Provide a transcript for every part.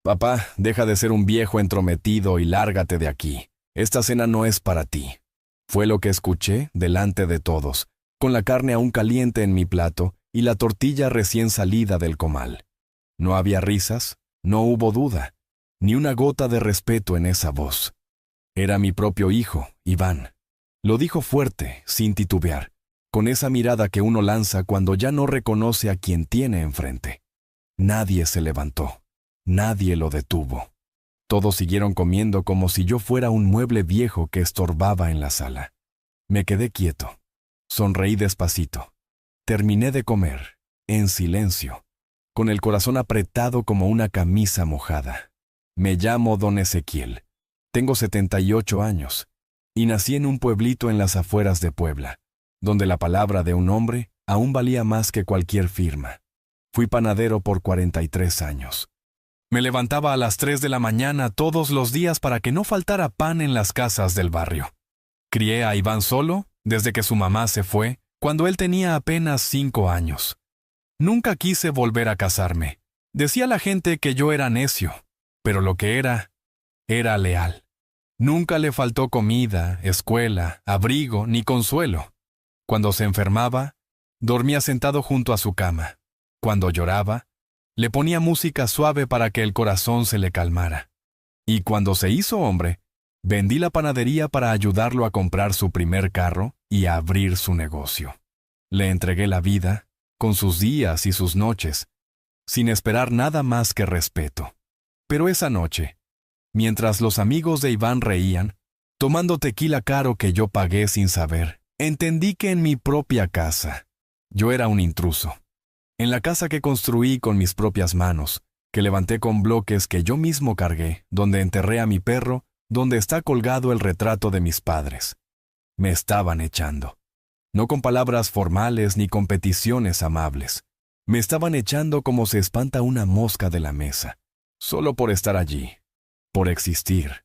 Papá, deja de ser un viejo entrometido y lárgate de aquí. Esta cena no es para ti. Fue lo que escuché delante de todos, con la carne aún caliente en mi plato y la tortilla recién salida del comal. No había risas, no hubo duda, ni una gota de respeto en esa voz. Era mi propio hijo, Iván. Lo dijo fuerte, sin titubear, con esa mirada que uno lanza cuando ya no reconoce a quien tiene enfrente. Nadie se levantó, nadie lo detuvo. Todos siguieron comiendo como si yo fuera un mueble viejo que estorbaba en la sala. Me quedé quieto. Sonreí despacito. Terminé de comer, en silencio, con el corazón apretado como una camisa mojada. Me llamo Don Ezequiel. Tengo 78 años y nací en un pueblito en las afueras de Puebla, donde la palabra de un hombre aún valía más que cualquier firma. Fui panadero por 43 años. Me levantaba a las 3 de la mañana todos los días para que no faltara pan en las casas del barrio. Crié a Iván solo desde que su mamá se fue, cuando él tenía apenas 5 años. Nunca quise volver a casarme. Decía la gente que yo era necio, pero lo que era leal. Nunca le faltó comida, escuela, abrigo ni consuelo. Cuando se enfermaba, dormía sentado junto a su cama. Cuando lloraba, le ponía música suave para que el corazón se le calmara. Y cuando se hizo hombre, vendí la panadería para ayudarlo a comprar su primer carro y a abrir su negocio. Le entregué la vida, con sus días y sus noches, sin esperar nada más que respeto. Pero esa noche, mientras los amigos de Iván reían, tomando tequila caro que yo pagué sin saber, entendí que en mi propia casa, yo era un intruso. En la casa que construí con mis propias manos, que levanté con bloques que yo mismo cargué, donde enterré a mi perro, donde está colgado el retrato de mis padres. Me estaban echando. No con palabras formales ni con peticiones amables. Me estaban echando como se espanta una mosca de la mesa, solo por estar allí, por existir,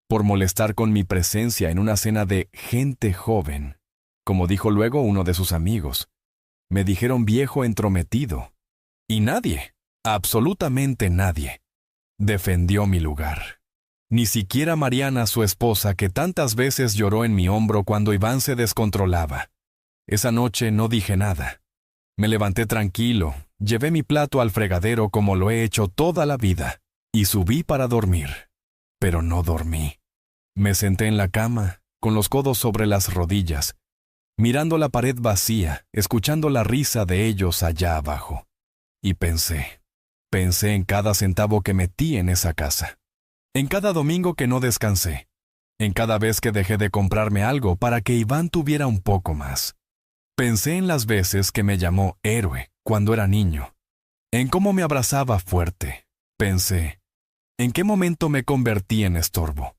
por molestar con mi presencia en una cena de gente joven, como dijo luego uno de sus amigos. Me dijeron viejo entrometido. Y nadie, absolutamente nadie, defendió mi lugar. Ni siquiera Mariana, su esposa, que tantas veces lloró en mi hombro cuando Iván se descontrolaba. Esa noche no dije nada. Me levanté tranquilo, llevé mi plato al fregadero como lo he hecho toda la vida, y subí para dormir. Pero no dormí. Me senté en la cama, con los codos sobre las rodillas, mirando la pared vacía, escuchando la risa de ellos allá abajo. Y pensé en cada centavo que metí en esa casa, en cada domingo que no descansé, en cada vez que dejé de comprarme algo para que Iván tuviera un poco más. Pensé en las veces que me llamó héroe cuando era niño, en cómo me abrazaba fuerte. Pensé, ¿en qué momento me convertí en estorbo?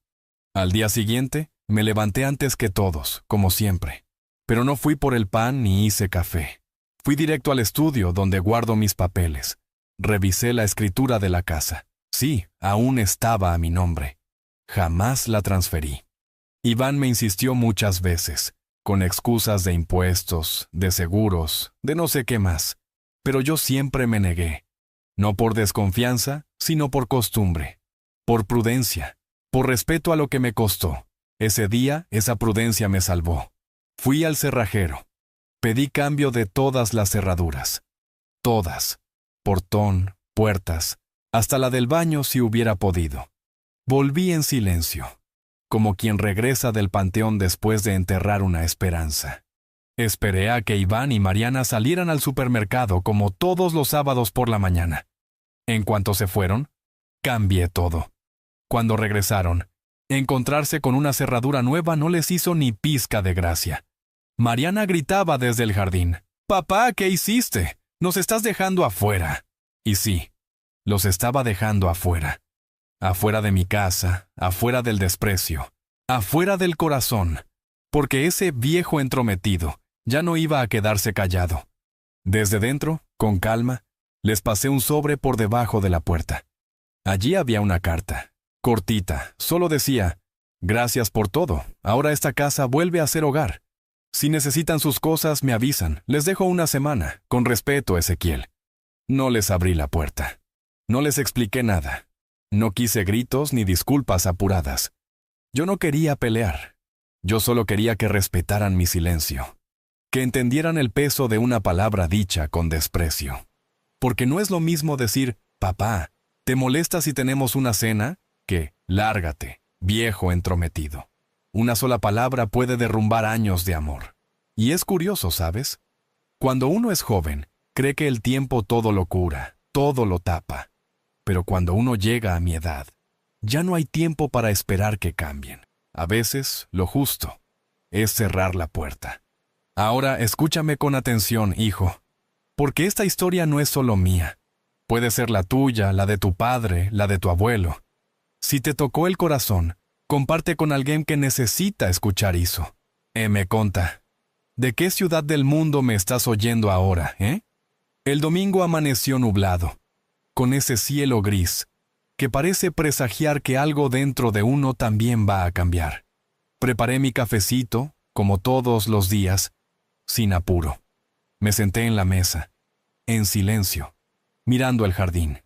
Al día siguiente, me levanté antes que todos, como siempre. Pero no fui por el pan ni hice café. Fui directo al estudio donde guardo mis papeles. Revisé la escritura de la casa. Sí, aún estaba a mi nombre. Jamás la transferí. Iván me insistió muchas veces, con excusas de impuestos, de seguros, de no sé qué más. Pero yo siempre me negué. No por desconfianza, sino por costumbre. Por prudencia. Por respeto a lo que me costó. Ese día, esa prudencia me salvó. Fui al cerrajero. Pedí cambio de todas las cerraduras. Todas. Portón, puertas, hasta la del baño si hubiera podido. Volví en silencio, como quien regresa del panteón después de enterrar una esperanza. Esperé a que Iván y Mariana salieran al supermercado como todos los sábados por la mañana. En cuanto se fueron, cambié todo. Cuando regresaron, encontrarse con una cerradura nueva no les hizo ni pizca de gracia. Mariana gritaba desde el jardín: «Papá, ¿qué hiciste? Nos estás dejando afuera». Y sí, los estaba dejando afuera. Afuera de mi casa, afuera del desprecio, afuera del corazón, porque ese viejo entrometido ya no iba a quedarse callado. Desde dentro, con calma, les pasé un sobre por debajo de la puerta. Allí había una carta, cortita, solo decía: «Gracias por todo, ahora esta casa vuelve a ser hogar. Si necesitan sus cosas, me avisan, les dejo una semana, con respeto, Ezequiel». No les abrí la puerta. No les expliqué nada. No quise gritos ni disculpas apuradas. Yo no quería pelear. Yo solo quería que respetaran mi silencio, que entendieran el peso de una palabra dicha con desprecio. Porque no es lo mismo decir, papá, ¿te molesta si tenemos una cena? Que, lárgate, viejo entrometido. Una sola palabra puede derrumbar años de amor. Y es curioso, ¿sabes? Cuando uno es joven, cree que el tiempo todo lo cura, todo lo tapa. Pero cuando uno llega a mi edad, ya no hay tiempo para esperar que cambien. A veces, lo justo es cerrar la puerta. Ahora, escúchame con atención, hijo, porque esta historia no es solo mía. Puede ser la tuya, la de tu padre, la de tu abuelo. Si te tocó el corazón, comparte con alguien que necesita escuchar eso. Me conta, ¿de qué ciudad del mundo me estás oyendo ahora, El domingo amaneció nublado, con ese cielo gris, que parece presagiar que algo dentro de uno también va a cambiar. Preparé mi cafecito, como todos los días, sin apuro. Me senté en la mesa, en silencio, mirando el jardín.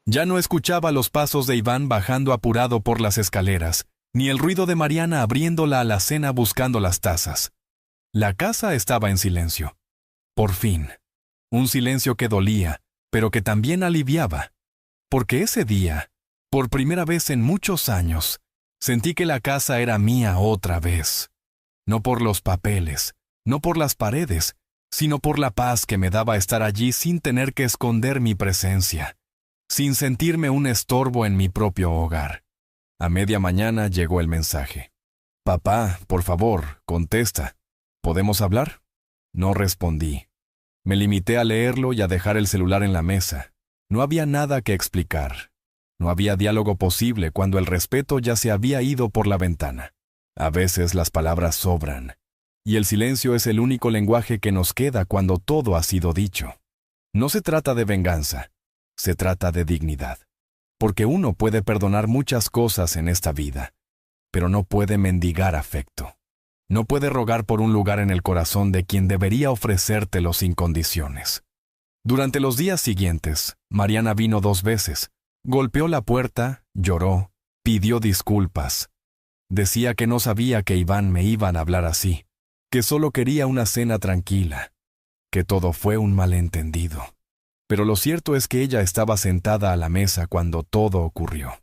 Ya no escuchaba los pasos de Iván bajando apurado por las escaleras, ni el ruido de Mariana abriendo la alacena buscando las tazas. La casa estaba en silencio. Por fin. Un silencio que dolía, pero que también aliviaba. Porque ese día, por primera vez en muchos años, sentí que la casa era mía otra vez. No por los papeles, no por las paredes, sino por la paz que me daba estar allí sin tener que esconder mi presencia, sin sentirme un estorbo en mi propio hogar. A media mañana llegó el mensaje. Papá, por favor, contesta. ¿Podemos hablar? No respondí. Me limité a leerlo y a dejar el celular en la mesa. No había nada que explicar. No había diálogo posible cuando el respeto ya se había ido por la ventana. A veces las palabras sobran, y el silencio es el único lenguaje que nos queda cuando todo ha sido dicho. No se trata de venganza, se trata de dignidad. Porque uno puede perdonar muchas cosas en esta vida, pero no puede mendigar afecto. No puede rogar por un lugar en el corazón de quien debería ofrecértelo sin condiciones. Durante los días siguientes, Mariana vino 2 veces. Golpeó la puerta, lloró, pidió disculpas. Decía que no sabía que Iván me iban a hablar así, que solo quería una cena tranquila, que todo fue un malentendido. Pero lo cierto es que ella estaba sentada a la mesa cuando todo ocurrió.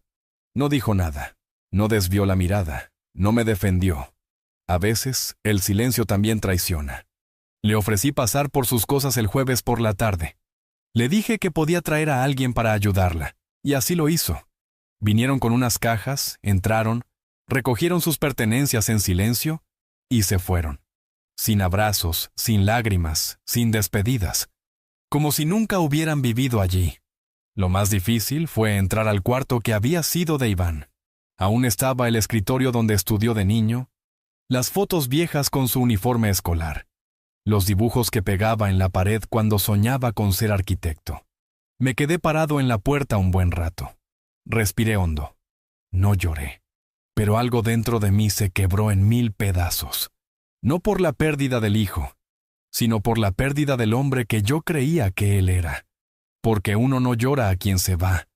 No dijo nada, no desvió la mirada, no me defendió. A veces, el silencio también traiciona. Le ofrecí pasar por sus cosas el jueves por la tarde. Le dije que podía traer a alguien para ayudarla, y así lo hizo. Vinieron con unas cajas, entraron, recogieron sus pertenencias en silencio y se fueron. Sin abrazos, sin lágrimas, sin despedidas. Como si nunca hubieran vivido allí. Lo más difícil fue entrar al cuarto que había sido de Iván. Aún estaba el escritorio donde estudió de niño, las fotos viejas con su uniforme escolar, los dibujos que pegaba en la pared cuando soñaba con ser arquitecto. Me quedé parado en la puerta un buen rato. Respiré hondo. No lloré, pero algo dentro de mí se quebró en 1000 pedazos. No por la pérdida del hijo, sino por la pérdida del hombre que yo creía que él era. Porque uno no llora a quien se va,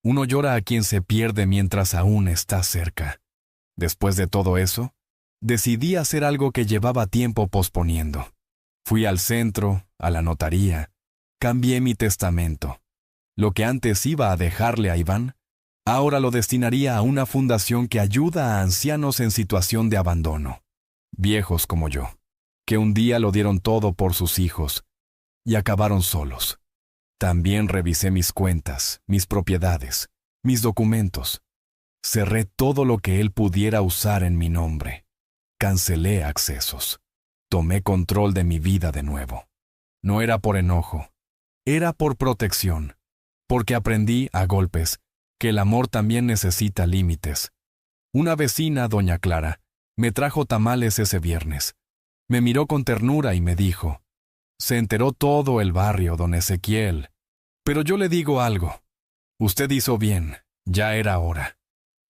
uno llora a quien se pierde mientras aún está cerca. Después de todo eso, decidí hacer algo que llevaba tiempo posponiendo. Fui al centro, a la notaría, cambié mi testamento. Lo que antes iba a dejarle a Iván, ahora lo destinaría a una fundación que ayuda a ancianos en situación de abandono, viejos como yo, que un día lo dieron todo por sus hijos y acabaron solos. También revisé mis cuentas, mis propiedades, mis documentos. Cerré todo lo que él pudiera usar en mi nombre. Cancelé accesos. Tomé control de mi vida de nuevo. No era por enojo, era por protección, porque aprendí a golpes que el amor también necesita límites. Una vecina, doña Clara, me trajo tamales ese viernes. Me miró con ternura y me dijo, se enteró todo el barrio, don Ezequiel. Pero yo le digo algo. Usted hizo bien, ya era hora.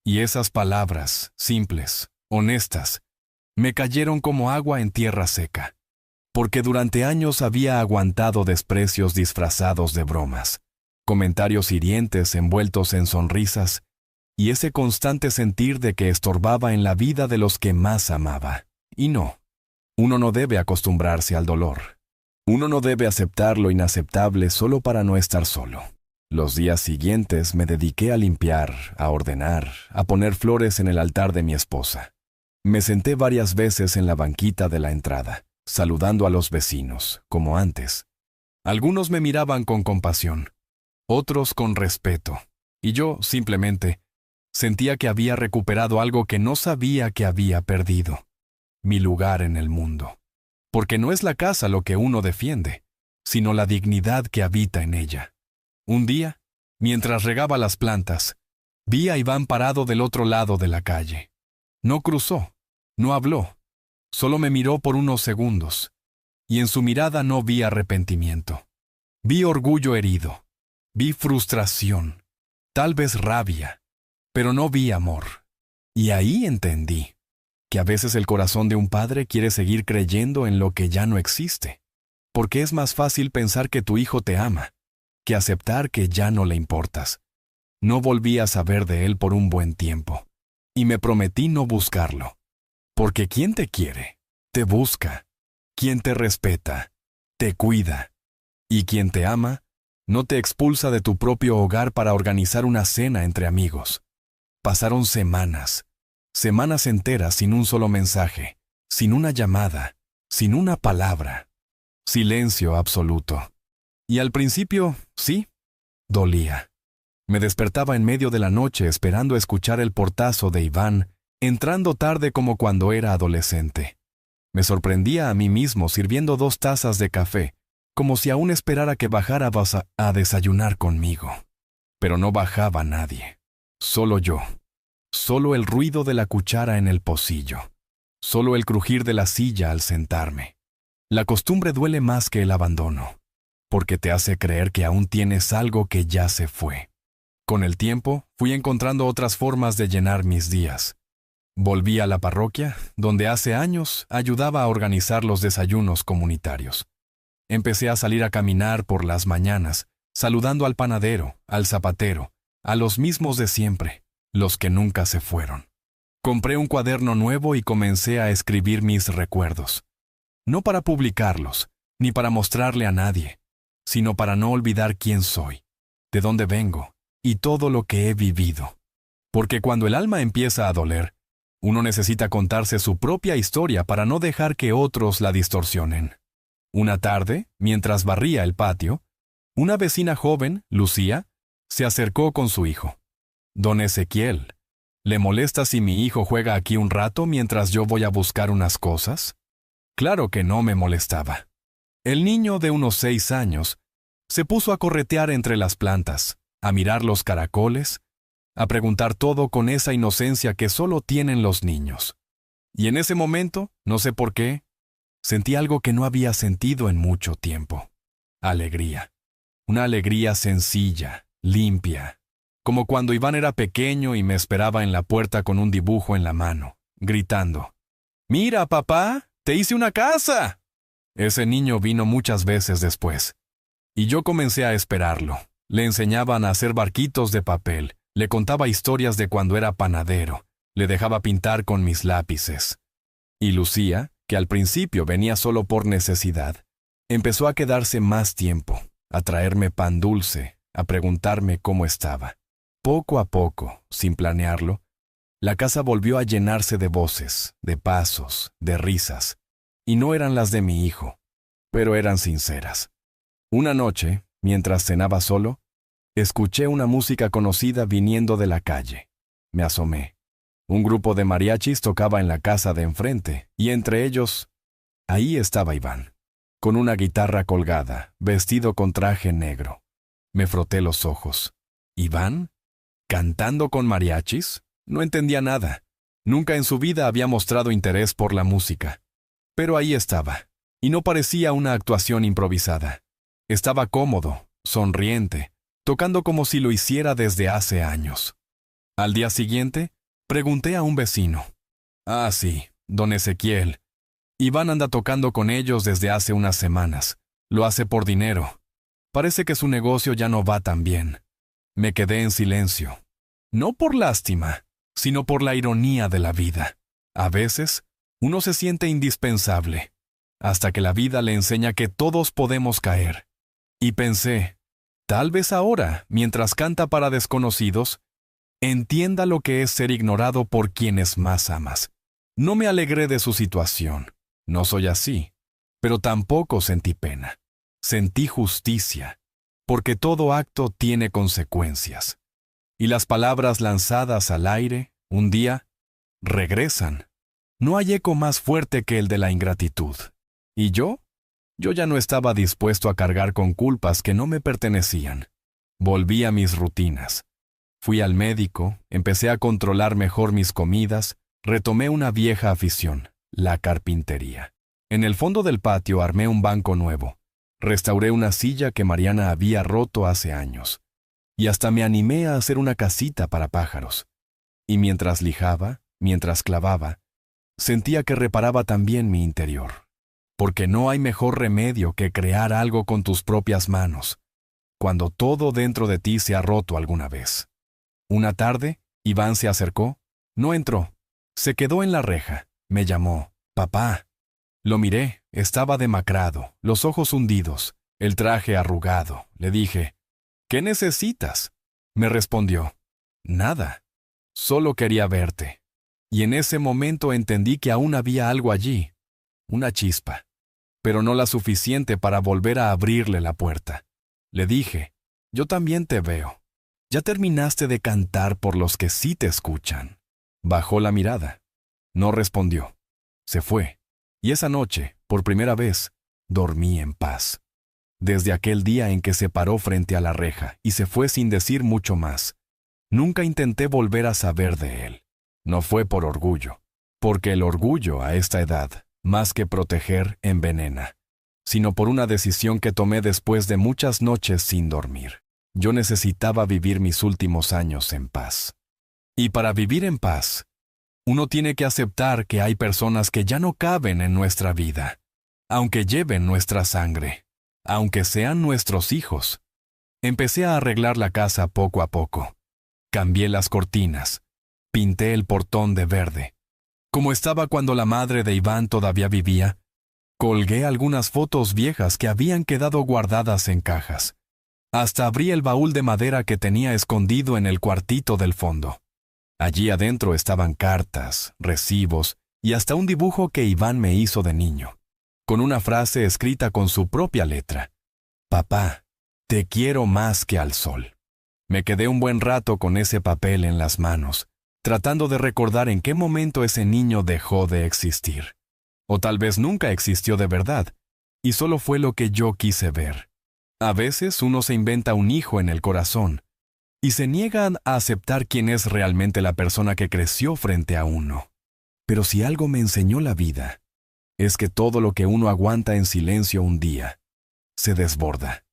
Y esas palabras, simples, honestas, me cayeron como agua en tierra seca, porque durante años había aguantado desprecios disfrazados de bromas, comentarios hirientes envueltos en sonrisas y ese constante sentir de que estorbaba en la vida de los que más amaba. Y no, uno no debe acostumbrarse al dolor. Uno no debe aceptar lo inaceptable solo para no estar solo. Los días siguientes me dediqué a limpiar, a ordenar, a poner flores en el altar de mi esposa. Me senté varias veces en la banquita de la entrada, saludando a los vecinos, como antes. Algunos me miraban con compasión, otros con respeto, y yo, simplemente, sentía que había recuperado algo que no sabía que había perdido: mi lugar en el mundo. Porque no es la casa lo que uno defiende, sino la dignidad que habita en ella. Un día, mientras regaba las plantas, vi a Iván parado del otro lado de la calle. No cruzó, no habló, solo me miró por unos segundos, y en su mirada no vi arrepentimiento. Vi orgullo herido, vi frustración, tal vez rabia, pero no vi amor. Y ahí entendí que a veces el corazón de un padre quiere seguir creyendo en lo que ya no existe, porque es más fácil pensar que tu hijo te ama que aceptar que ya no le importas. No volví a saber de él por un buen tiempo, y me prometí no buscarlo. Porque quien te quiere, te busca. Quien te respeta, te cuida. Y quien te ama, no te expulsa de tu propio hogar para organizar una cena entre amigos. Pasaron semanas enteras sin un solo mensaje, sin una llamada, sin una palabra. Silencio absoluto. Y al principio, sí, dolía. Me despertaba en medio de la noche esperando escuchar el portazo de Iván, entrando tarde como cuando era adolescente. Me sorprendía a mí mismo sirviendo 2 tazas de café, como si aún esperara que bajara a desayunar conmigo. Pero no bajaba nadie. Solo yo. Solo el ruido de la cuchara en el pocillo. Solo el crujir de la silla al sentarme. La costumbre duele más que el abandono, porque te hace creer que aún tienes algo que ya se fue. Con el tiempo, fui encontrando otras formas de llenar mis días. Volví a la parroquia, donde hace años ayudaba a organizar los desayunos comunitarios. Empecé a salir a caminar por las mañanas, saludando al panadero, al zapatero, a los mismos de siempre, los que nunca se fueron. Compré un cuaderno nuevo y comencé a escribir mis recuerdos. No para publicarlos, ni para mostrarle a nadie, sino para no olvidar quién soy, de dónde vengo y todo lo que he vivido. Porque cuando el alma empieza a doler, uno necesita contarse su propia historia para no dejar que otros la distorsionen. Una tarde, mientras barría el patio, una vecina joven, Lucía, se acercó con su hijo. «Don Ezequiel, ¿le molesta si mi hijo juega aquí un rato mientras yo voy a buscar unas cosas?» Claro que no me molestaba. El niño de unos 6 años se puso a corretear entre las plantas, a mirar los caracoles, a preguntar todo con esa inocencia que solo tienen los niños. Y en ese momento, no sé por qué, sentí algo que no había sentido en mucho tiempo. Alegría. Una alegría sencilla, limpia, como cuando Iván era pequeño y me esperaba en la puerta con un dibujo en la mano, gritando: «¡Mira, papá! ¡Te hice una casa!». Ese niño vino muchas veces después, y yo comencé a esperarlo. Le enseñaban a hacer barquitos de papel, le contaba historias de cuando era panadero, le dejaba pintar con mis lápices. Y Lucía, que al principio venía solo por necesidad, empezó a quedarse más tiempo, a traerme pan dulce, a preguntarme cómo estaba. Poco a poco, sin planearlo, la casa volvió a llenarse de voces, de pasos, de risas. Y no eran las de mi hijo, pero eran sinceras. Una noche, mientras cenaba solo, escuché una música conocida viniendo de la calle. Me asomé. Un grupo de mariachis tocaba en la casa de enfrente, y entre ellos, ahí estaba Iván, con una guitarra colgada, vestido con traje negro. Me froté los ojos. ¿Iván? ¿Cantando con mariachis? No entendía nada. Nunca en su vida había mostrado interés por la música. Pero ahí estaba, y no parecía una actuación improvisada. Estaba cómodo, sonriente, tocando como si lo hiciera desde hace años. Al día siguiente, pregunté a un vecino. «Ah, sí, don Ezequiel. Iván anda tocando con ellos desde hace unas semanas. Lo hace por dinero. Parece que su negocio ya no va tan bien». Me quedé en silencio. No por lástima, sino por la ironía de la vida. A veces, uno se siente indispensable, hasta que la vida le enseña que todos podemos caer. Y pensé, tal vez ahora, mientras canta para desconocidos, entienda lo que es ser ignorado por quienes más amas. No me alegré de su situación, no soy así, pero tampoco sentí pena. Sentí justicia, porque todo acto tiene consecuencias. Y las palabras lanzadas al aire, un día, regresan. No hay eco más fuerte que el de la ingratitud. ¿Y yo? Yo ya no estaba dispuesto a cargar con culpas que no me pertenecían. Volví a mis rutinas. Fui al médico, empecé a controlar mejor mis comidas, retomé una vieja afición, la carpintería. En el fondo del patio armé un banco nuevo. Restauré una silla que Mariana había roto hace años. Y hasta me animé a hacer una casita para pájaros. Y mientras lijaba, mientras clavaba, sentía que reparaba también mi interior. Porque no hay mejor remedio que crear algo con tus propias manos, cuando todo dentro de ti se ha roto alguna vez. Una tarde, Iván se acercó, no entró, se quedó en la reja, me llamó, papá. Lo miré, estaba demacrado, los ojos hundidos, el traje arrugado. Le dije, ¿qué necesitas? Me respondió, nada, solo quería verte. Y en ese momento entendí que aún había algo allí, una chispa, pero no la suficiente para volver a abrirle la puerta. Le dije, yo también te veo. Ya terminaste de cantar por los que sí te escuchan. Bajó la mirada. No respondió. Se fue. Y esa noche, por primera vez, dormí en paz. Desde aquel día en que se paró frente a la reja y se fue sin decir mucho más, nunca intenté volver a saber de él. No fue por orgullo, porque el orgullo a esta edad, más que proteger, envenena, sino por una decisión que tomé después de muchas noches sin dormir. Yo necesitaba vivir mis últimos años en paz. Y para vivir en paz, uno tiene que aceptar que hay personas que ya no caben en nuestra vida, aunque lleven nuestra sangre, aunque sean nuestros hijos. Empecé a arreglar la casa poco a poco. Cambié las cortinas, pinté el portón de verde. Como estaba cuando la madre de Iván todavía vivía, colgué algunas fotos viejas que habían quedado guardadas en cajas. Hasta abrí el baúl de madera que tenía escondido en el cuartito del fondo. Allí adentro estaban cartas, recibos y hasta un dibujo que Iván me hizo de niño, con una frase escrita con su propia letra. Papá, te quiero más que al sol. Me quedé un buen rato con ese papel en las manos, tratando de recordar en qué momento ese niño dejó de existir. O tal vez nunca existió de verdad, y solo fue lo que yo quise ver. A veces uno se inventa un hijo en el corazón, y se niegan a aceptar quién es realmente la persona que creció frente a uno. Pero si algo me enseñó la vida, es que todo lo que uno aguanta en silencio un día, se desborda.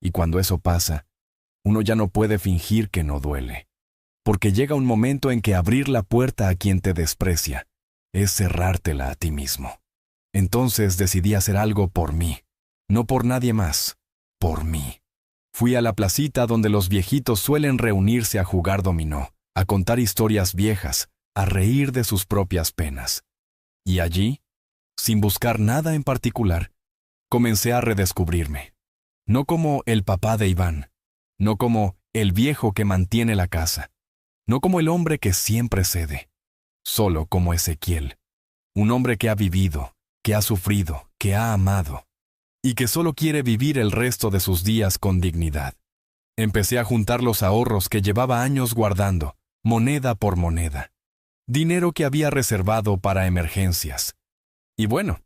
Y cuando eso pasa, uno ya no puede fingir que no duele. Porque llega un momento en que abrir la puerta a quien te desprecia es cerrártela a ti mismo. Entonces decidí hacer algo por mí, no por nadie más, por mí. Fui a la placita donde los viejitos suelen reunirse a jugar dominó, a contar historias viejas, a reír de sus propias penas. Y allí, sin buscar nada en particular, comencé a redescubrirme. No como el papá de Iván, no como el viejo que mantiene la casa, no como el hombre que siempre cede, solo como Ezequiel, un hombre que ha vivido, que ha sufrido, que ha amado, y que solo quiere vivir el resto de sus días con dignidad. Empecé a juntar los ahorros que llevaba años guardando, moneda por moneda, dinero que había reservado para emergencias. Y bueno,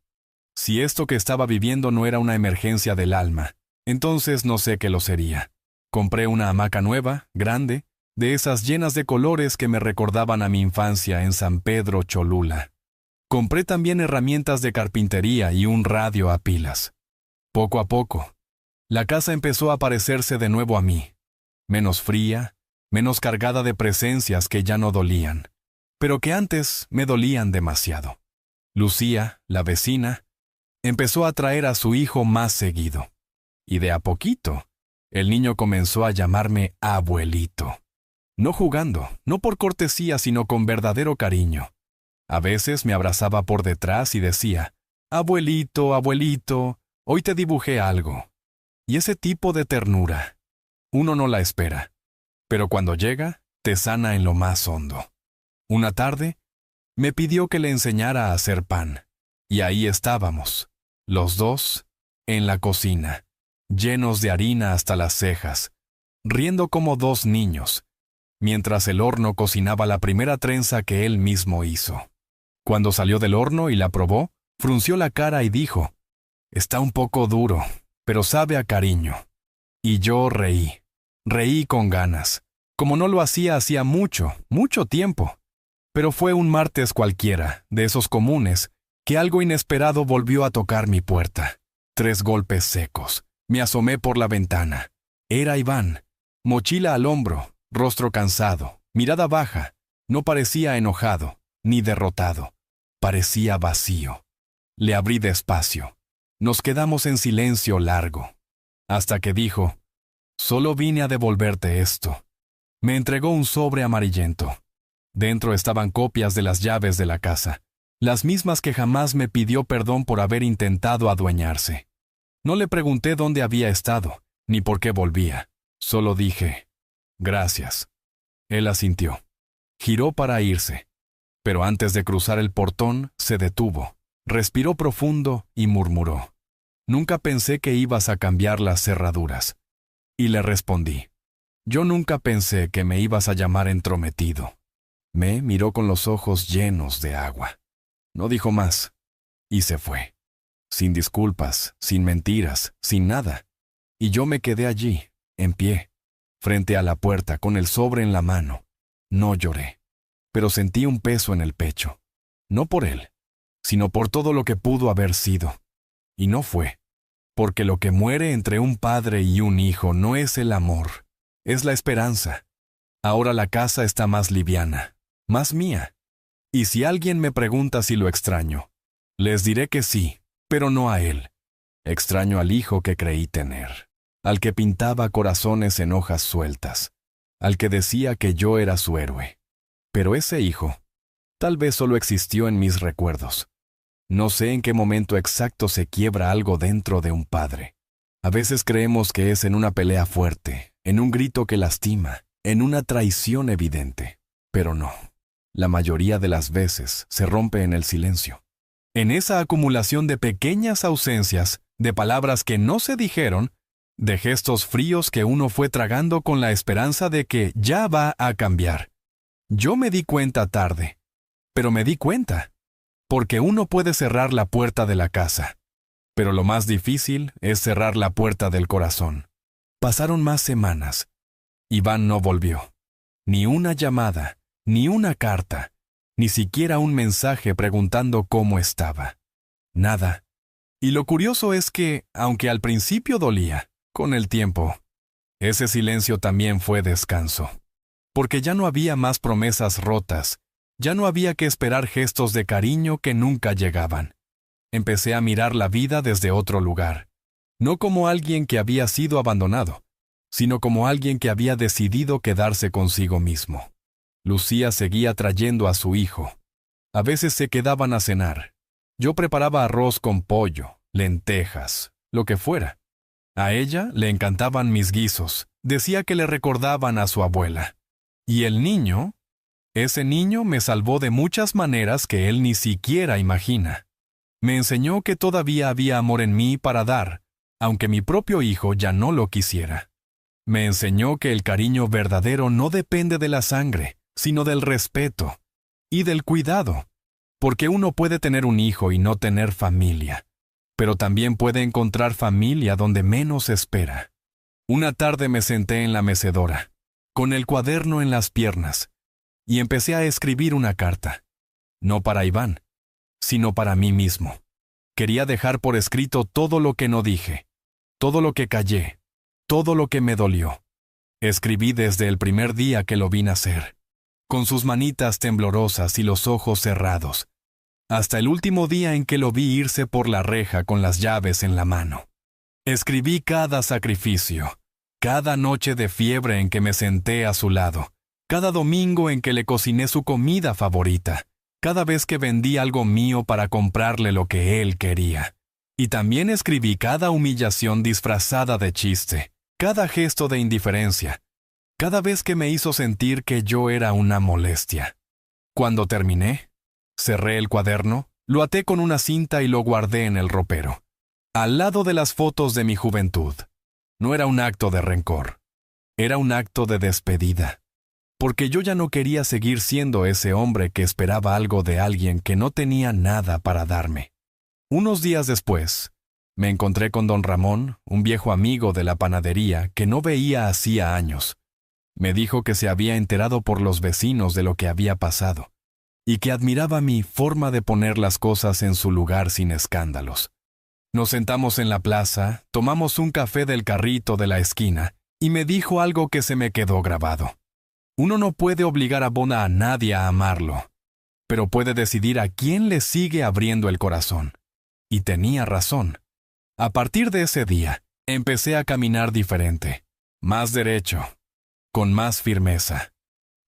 si esto que estaba viviendo no era una emergencia del alma, entonces no sé qué lo sería. Compré una hamaca nueva, grande, de esas llenas de colores que me recordaban a mi infancia en San Pedro Cholula. Compré también herramientas de carpintería y un radio a pilas. Poco a poco, la casa empezó a parecerse de nuevo a mí, menos fría, menos cargada de presencias que ya no dolían, pero que antes me dolían demasiado. Lucía, la vecina, empezó a traer a su hijo más seguido, y de a poquito, el niño comenzó a llamarme abuelito. No jugando, no por cortesía, sino con verdadero cariño. A veces me abrazaba por detrás y decía, «Abuelito, abuelito, hoy te dibujé algo». Y ese tipo de ternura, uno no la espera, pero cuando llega, te sana en lo más hondo. Una tarde, me pidió que le enseñara a hacer pan, y ahí estábamos, los dos, en la cocina, llenos de harina hasta las cejas, riendo como dos niños, mientras el horno cocinaba la primera trenza que él mismo hizo. Cuando salió del horno y la probó, frunció la cara y dijo, «Está un poco duro, pero sabe a cariño». Y yo reí con ganas, como no lo hacía mucho, mucho tiempo. Pero fue un martes cualquiera, de esos comunes, que algo inesperado volvió a tocar mi puerta. 3 golpes secos. Me asomé por la ventana. Era Iván, mochila al hombro, rostro cansado, mirada baja. No parecía enojado, ni derrotado. Parecía vacío. Le abrí despacio. Nos quedamos en silencio largo, hasta que dijo, «Solo vine a devolverte esto». Me entregó un sobre amarillento. Dentro estaban copias de las llaves de la casa, las mismas que jamás me pidió perdón por haber intentado adueñarse. No le pregunté dónde había estado, ni por qué volvía. Solo dije, «Gracias». Él asintió. Giró para irse, pero antes de cruzar el portón, se detuvo, respiró profundo y murmuró, «Nunca pensé que ibas a cambiar las cerraduras». Y le respondí, «Yo nunca pensé que me ibas a llamar entrometido». Me miró con los ojos llenos de agua. No dijo más, y se fue. Sin disculpas, sin mentiras, sin nada. Y yo me quedé allí, en pie, frente a la puerta, con el sobre en la mano. No lloré, pero sentí un peso en el pecho. No por él, sino por todo lo que pudo haber sido. Y no fue, porque lo que muere entre un padre y un hijo no es el amor, es la esperanza. Ahora la casa está más liviana, más mía. Y si alguien me pregunta si lo extraño, les diré que sí, pero no a él. Extraño al hijo que creí tener, al que pintaba corazones en hojas sueltas, al que decía que yo era su héroe. Pero ese hijo, tal vez solo existió en mis recuerdos. No sé en qué momento exacto se quiebra algo dentro de un padre. A veces creemos que es en una pelea fuerte, en un grito que lastima, en una traición evidente, pero no. La mayoría de las veces se rompe en el silencio. En esa acumulación de pequeñas ausencias, de palabras que no se dijeron, de gestos fríos que uno fue tragando con la esperanza de que ya va a cambiar. Yo me di cuenta tarde, pero me di cuenta, porque uno puede cerrar la puerta de la casa, pero lo más difícil es cerrar la puerta del corazón. Pasaron más semanas. Iván no volvió. Ni una llamada, ni una carta, ni siquiera un mensaje preguntando cómo estaba. Nada. Y lo curioso es que, aunque al principio dolía, con el tiempo, ese silencio también fue descanso. Porque ya no había más promesas rotas, ya no había que esperar gestos de cariño que nunca llegaban. Empecé a mirar la vida desde otro lugar, no como alguien que había sido abandonado, sino como alguien que había decidido quedarse consigo mismo. Lucía seguía trayendo a su hijo. A veces se quedaban a cenar. Yo preparaba arroz con pollo, lentejas, lo que fuera. A ella le encantaban mis guisos. Decía que le recordaban a su abuela. Y el niño, ese niño me salvó de muchas maneras que él ni siquiera imagina. Me enseñó que todavía había amor en mí para dar, aunque mi propio hijo ya no lo quisiera. Me enseñó que el cariño verdadero no depende de la sangre, sino del respeto y del cuidado, porque uno puede tener un hijo y no tener familia, pero también puede encontrar familia donde menos espera. Una tarde me senté en la mecedora, con el cuaderno en las piernas, y empecé a escribir una carta, no para Iván, sino para mí mismo. Quería dejar por escrito todo lo que no dije, todo lo que callé, todo lo que me dolió. Escribí desde el primer día que lo vi nacer, con sus manitas temblorosas y los ojos cerrados, hasta el último día en que lo vi irse por la reja con las llaves en la mano. Escribí cada sacrificio, cada noche de fiebre en que me senté a su lado, cada domingo en que le cociné su comida favorita, cada vez que vendí algo mío para comprarle lo que él quería. Y también escribí cada humillación disfrazada de chiste, cada gesto de indiferencia, cada vez que me hizo sentir que yo era una molestia. Cuando terminé, cerré el cuaderno, lo até con una cinta y lo guardé en el ropero, al lado de las fotos de mi juventud. No era un acto de rencor, era un acto de despedida, porque yo ya no quería seguir siendo ese hombre que esperaba algo de alguien que no tenía nada para darme. Unos días después, me encontré con don Ramón, un viejo amigo de la panadería que no veía hacía años. Me dijo que se había enterado por los vecinos de lo que había pasado, y que admiraba mi forma de poner las cosas en su lugar sin escándalos. Nos sentamos en la plaza, tomamos un café del carrito de la esquina, y me dijo algo que se me quedó grabado. Uno no puede obligar a nadie a amarlo, pero puede decidir a quién le sigue abriendo el corazón. Y tenía razón. A partir de ese día, empecé a caminar diferente, más derecho, con más firmeza.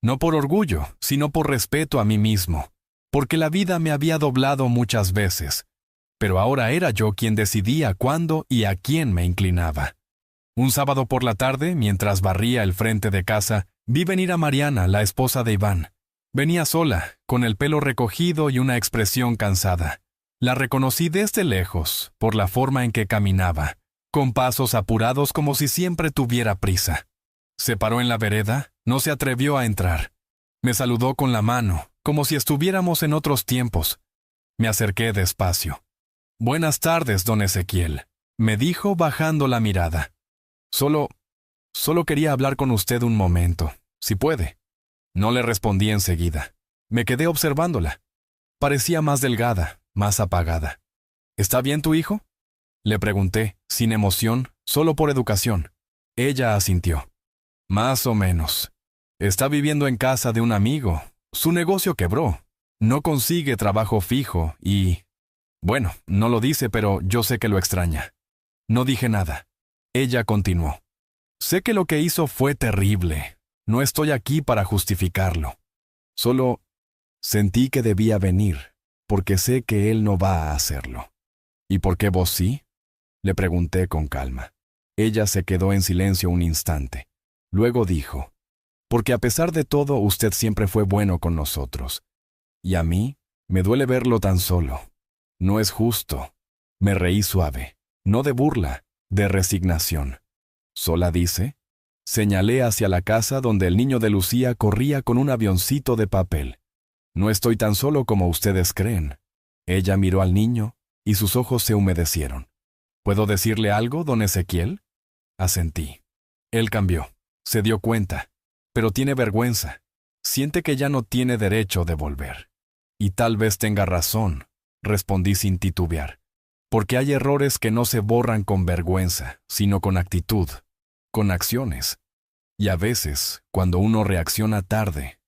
No por orgullo, sino por respeto a mí mismo, porque la vida me había doblado muchas veces, pero ahora era yo quien decidía cuándo y a quién me inclinaba. Un sábado por la tarde, mientras barría el frente de casa, vi venir a Mariana, la esposa de Iván. Venía sola, con el pelo recogido y una expresión cansada. La reconocí desde lejos, por la forma en que caminaba, con pasos apurados como si siempre tuviera prisa. Se paró en la vereda, no se atrevió a entrar. Me saludó con la mano, como si estuviéramos en otros tiempos. Me acerqué despacio. «Buenas tardes, don Ezequiel», me dijo bajando la mirada. Solo quería hablar con usted un momento, si puede». No le respondí enseguida. Me quedé observándola. Parecía más delgada, más apagada. «¿Está bien tu hijo?», le pregunté, sin emoción, solo por educación. Ella asintió. «Más o menos. Está viviendo en casa de un amigo. Su negocio quebró. No consigue trabajo fijo y... Bueno, no lo dice, pero yo sé que lo extraña». No dije nada. Ella continuó. «Sé que lo que hizo fue terrible. No estoy aquí para justificarlo. Solo sentí que debía venir, porque sé que él no va a hacerlo». «¿Y por qué vos sí?», le pregunté con calma. Ella se quedó en silencio un instante. Luego dijo, «Porque a pesar de todo usted siempre fue bueno con nosotros. Y a mí me duele verlo tan solo. No es justo». Me reí suave, no de burla, de resignación. «¿Sola dice?». Señalé hacia la casa donde el niño de Lucía corría con un avioncito de papel. «No estoy tan solo como ustedes creen». Ella miró al niño y sus ojos se humedecieron. «¿Puedo decirle algo, don Ezequiel?». Asentí. Él cambió. Se dio cuenta, pero tiene vergüenza. Siente que ya no tiene derecho de volver. «Y tal vez tenga razón», respondí sin titubear. «Porque hay errores que no se borran con vergüenza, sino con actitud, con acciones. Y a veces, cuando uno reacciona tarde,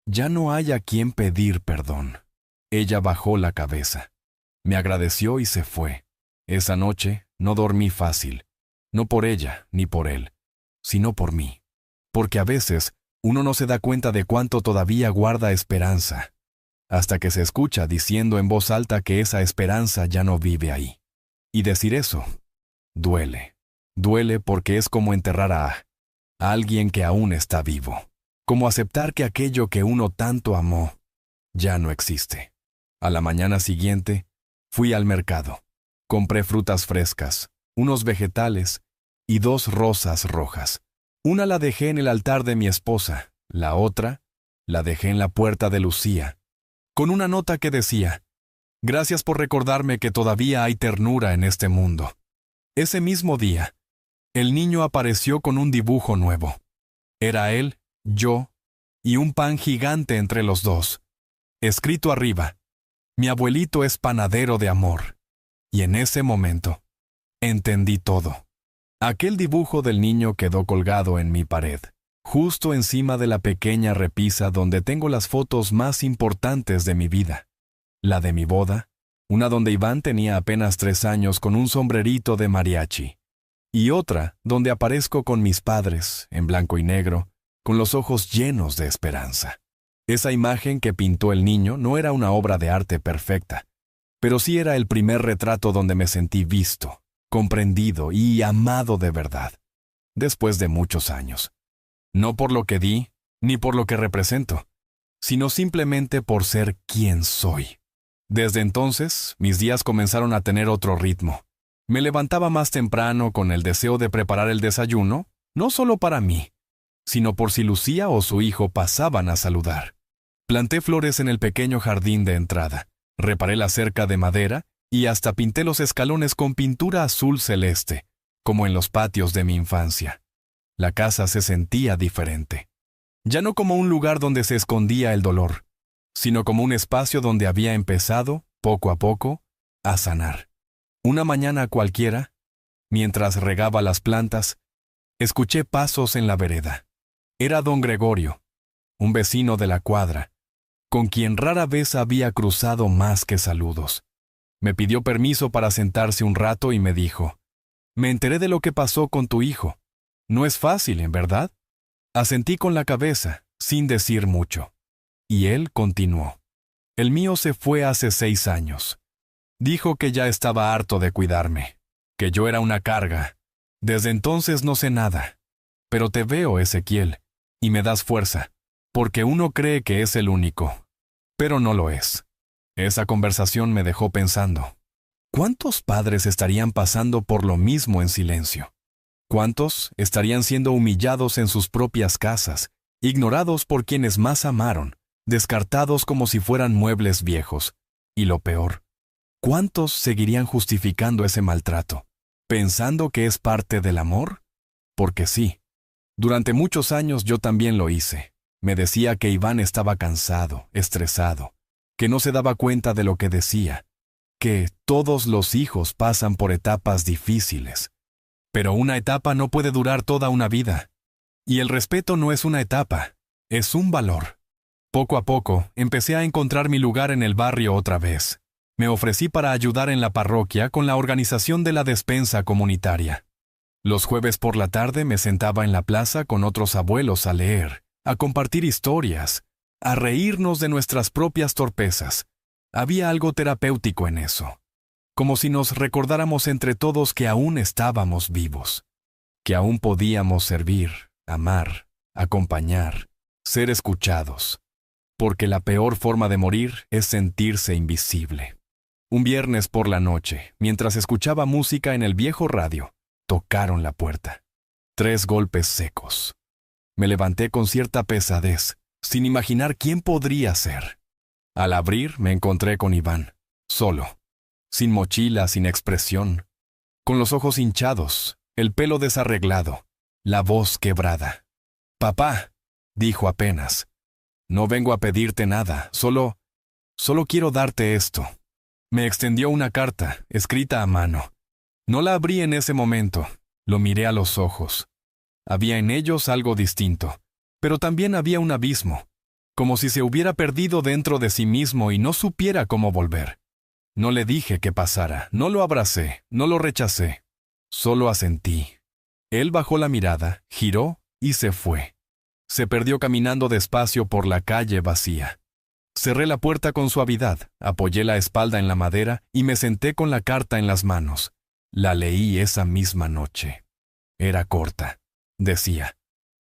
ya no hay a quien pedir perdón». Ella bajó la cabeza. Me agradeció y se fue. Esa noche no dormí fácil. No por ella ni por él, sino por mí. Porque a veces uno no se da cuenta de cuánto todavía guarda esperanza, hasta que se escucha diciendo en voz alta que esa esperanza ya no vive ahí. Y decir eso duele. Duele porque es como enterrar a alguien que aún está vivo. Como aceptar que aquello que uno tanto amó ya no existe. A la mañana siguiente, fui al mercado. Compré frutas frescas, unos vegetales y 2 rosas rojas. Una la dejé en el altar de mi esposa, la otra la dejé en la puerta de Lucía, con una nota que decía, «Gracias por recordarme que todavía hay ternura en este mundo». Ese mismo día, el niño apareció con un dibujo nuevo. Era él, yo y un pan gigante entre los dos. Escrito arriba, «Mi abuelito es panadero de amor». Y en ese momento, entendí todo. Aquel dibujo del niño quedó colgado en mi pared, justo encima de la pequeña repisa donde tengo las fotos más importantes de mi vida. La de mi boda, una donde Iván tenía apenas 3 años con un sombrerito de mariachi, y otra donde aparezco con mis padres, en blanco y negro, con los ojos llenos de esperanza. Esa imagen que pintó el niño no era una obra de arte perfecta, pero sí era el primer retrato donde me sentí visto, comprendido y amado de verdad, después de muchos años. No por lo que di, ni por lo que represento, sino simplemente por ser quien soy. Desde entonces, mis días comenzaron a tener otro ritmo. Me levantaba más temprano con el deseo de preparar el desayuno, no solo para mí, sino por si Lucía o su hijo pasaban a saludar. Planté flores en el pequeño jardín de entrada, reparé la cerca de madera y hasta pinté los escalones con pintura azul celeste, como en los patios de mi infancia. La casa se sentía diferente. Ya no como un lugar donde se escondía el dolor, sino como un espacio donde había empezado, poco a poco, a sanar. Una mañana cualquiera, mientras regaba las plantas, escuché pasos en la vereda. Era don Gregorio, un vecino de la cuadra, con quien rara vez había cruzado más que saludos. Me pidió permiso para sentarse un rato y me dijo: «Me enteré de lo que pasó con tu hijo. No es fácil, ¿en verdad?». Asentí con la cabeza, sin decir mucho. Y él continuó: «El mío se fue hace 6 años. Dijo que ya estaba harto de cuidarme, que yo era una carga. Desde entonces no sé nada. Pero te veo, Ezequiel, y me das fuerza, porque uno cree que es el único, pero no lo es». Esa conversación me dejó pensando. ¿Cuántos padres estarían pasando por lo mismo en silencio? ¿Cuántos estarían siendo humillados en sus propias casas, ignorados por quienes más amaron, descartados como si fueran muebles viejos? Y lo peor, ¿cuántos seguirían justificando ese maltrato, pensando que es parte del amor? Porque sí, durante muchos años yo también lo hice. Me decía que Iván estaba cansado, estresado, que no se daba cuenta de lo que decía, que todos los hijos pasan por etapas difíciles. Pero una etapa no puede durar toda una vida. Y el respeto no es una etapa, es un valor. Poco a poco, empecé a encontrar mi lugar en el barrio otra vez. Me ofrecí para ayudar en la parroquia con la organización de la despensa comunitaria. Los jueves por la tarde me sentaba en la plaza con otros abuelos a leer, a compartir historias, a reírnos de nuestras propias torpezas. Había algo terapéutico en eso, como si nos recordáramos entre todos que aún estábamos vivos, que aún podíamos servir, amar, acompañar, ser escuchados, porque la peor forma de morir es sentirse invisible. Un viernes por la noche, mientras escuchaba música en el viejo radio, tocaron la puerta. 3 golpes secos. Me levanté con cierta pesadez, sin imaginar quién podría ser. Al abrir me encontré con Iván, solo, sin mochila, sin expresión, con los ojos hinchados, el pelo desarreglado, la voz quebrada. «Papá», dijo apenas, «no vengo a pedirte nada, solo quiero darte esto». Me extendió una carta, escrita a mano. No la abrí en ese momento, lo miré a los ojos. Había en ellos algo distinto, pero también había un abismo, como si se hubiera perdido dentro de sí mismo y no supiera cómo volver. No le dije que pasara, no lo abracé, no lo rechacé, solo asentí. Él bajó la mirada, giró y se fue. Se perdió caminando despacio por la calle vacía. Cerré la puerta con suavidad, apoyé la espalda en la madera y me senté con la carta en las manos. La leí esa misma noche. Era corta. Decía: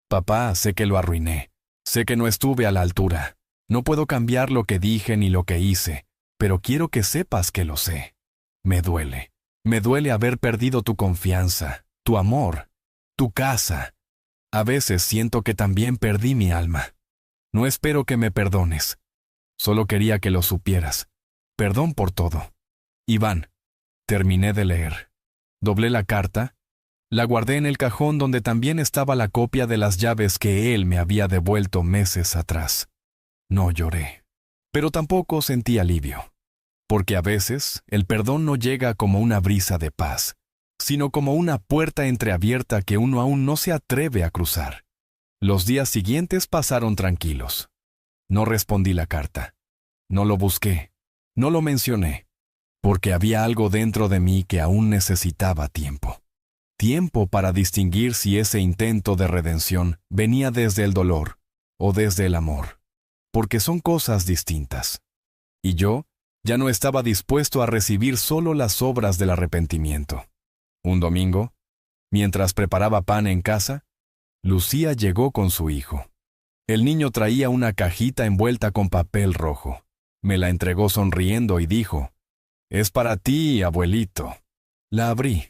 «Papá, sé que lo arruiné. Sé que no estuve a la altura. No puedo cambiar lo que dije ni lo que hice, pero quiero que sepas que lo sé. Me duele. Me duele haber perdido tu confianza, tu amor, tu casa. A veces siento que también perdí mi alma. No espero que me perdones. Solo quería que lo supieras. Perdón por todo. Iván». Terminé de leer. Doblé la carta. La guardé en el cajón donde también estaba la copia de las llaves que él me había devuelto meses atrás. No lloré, pero tampoco sentí alivio, porque a veces el perdón no llega como una brisa de paz, sino como una puerta entreabierta que uno aún no se atreve a cruzar. Los días siguientes pasaron tranquilos. No respondí la carta, no lo busqué, no lo mencioné, porque había algo dentro de mí que aún necesitaba tiempo. tiempo para distinguir si ese intento de redención venía desde el dolor o desde el amor, porque son cosas distintas. Y yo ya no estaba dispuesto a recibir solo las obras del arrepentimiento. Un domingo, mientras preparaba pan en casa, Lucía llegó con su hijo. El niño traía una cajita envuelta con papel rojo. Me la entregó sonriendo y dijo: «Es para ti, abuelito». La abrí.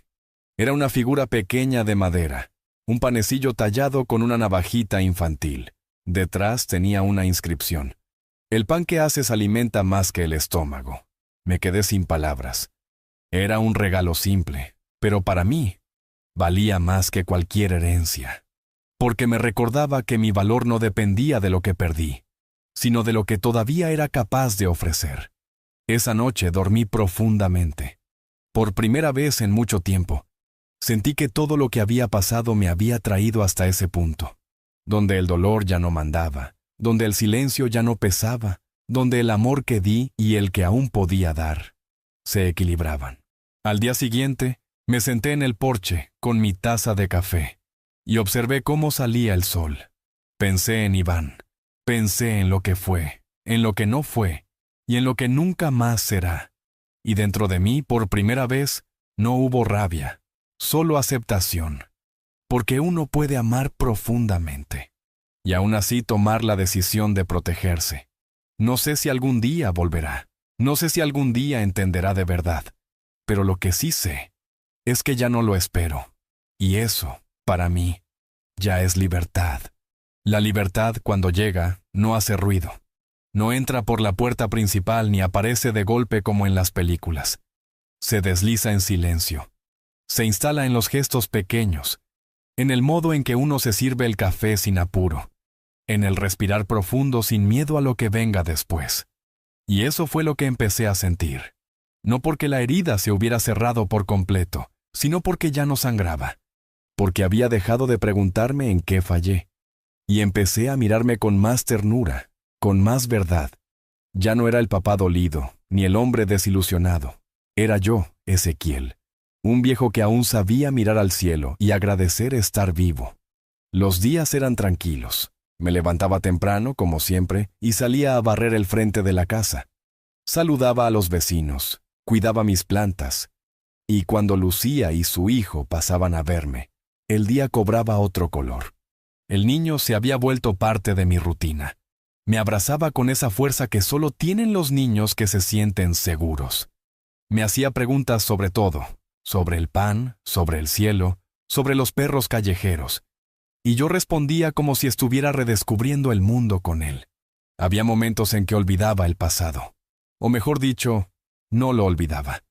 Era una figura pequeña de madera, un panecillo tallado con una navajita infantil. Detrás tenía una inscripción: «El pan que haces alimenta más que el estómago». Me quedé sin palabras. Era un regalo simple, pero para mí valía más que cualquier herencia, porque me recordaba que mi valor no dependía de lo que perdí, sino de lo que todavía era capaz de ofrecer. Esa noche dormí profundamente. Por primera vez en mucho tiempo, sentí que todo lo que había pasado me había traído hasta ese punto, donde el dolor ya no mandaba, donde el silencio ya no pesaba, donde el amor que di y el que aún podía dar se equilibraban. Al día siguiente, me senté en el porche con mi taza de café y observé cómo salía el sol. Pensé en Iván, pensé en lo que fue, en lo que no fue y en lo que nunca más será. Y dentro de mí, por primera vez, no hubo rabia, solo aceptación, porque uno puede amar profundamente y aún así tomar la decisión de protegerse. No sé si algún día volverá, no sé si algún día entenderá de verdad, pero lo que sí sé es que ya no lo espero, y eso, para mí, ya es libertad. La libertad, cuando llega, no hace ruido. No entra por la puerta principal ni aparece de golpe como en las películas. Se desliza en silencio. Se instala en los gestos pequeños, en el modo en que uno se sirve el café sin apuro, en el respirar profundo sin miedo a lo que venga después. Y eso fue lo que empecé a sentir. No porque la herida se hubiera cerrado por completo, sino porque ya no sangraba, porque había dejado de preguntarme en qué fallé, y empecé a mirarme con más ternura, con más verdad. Ya no era el papá dolido, ni el hombre desilusionado. Era yo, Ezequiel, un viejo que aún sabía mirar al cielo y agradecer estar vivo. Los días eran tranquilos. Me levantaba temprano, como siempre, y salía a barrer el frente de la casa. Saludaba a los vecinos, cuidaba mis plantas, y cuando Lucía y su hijo pasaban a verme, el día cobraba otro color. El niño se había vuelto parte de mi rutina. Me abrazaba con esa fuerza que solo tienen los niños que se sienten seguros. Me hacía preguntas sobre todo, sobre el pan, sobre el cielo, sobre los perros callejeros, y yo respondía como si estuviera redescubriendo el mundo con él. Había momentos en que olvidaba el pasado, o mejor dicho, no lo olvidaba,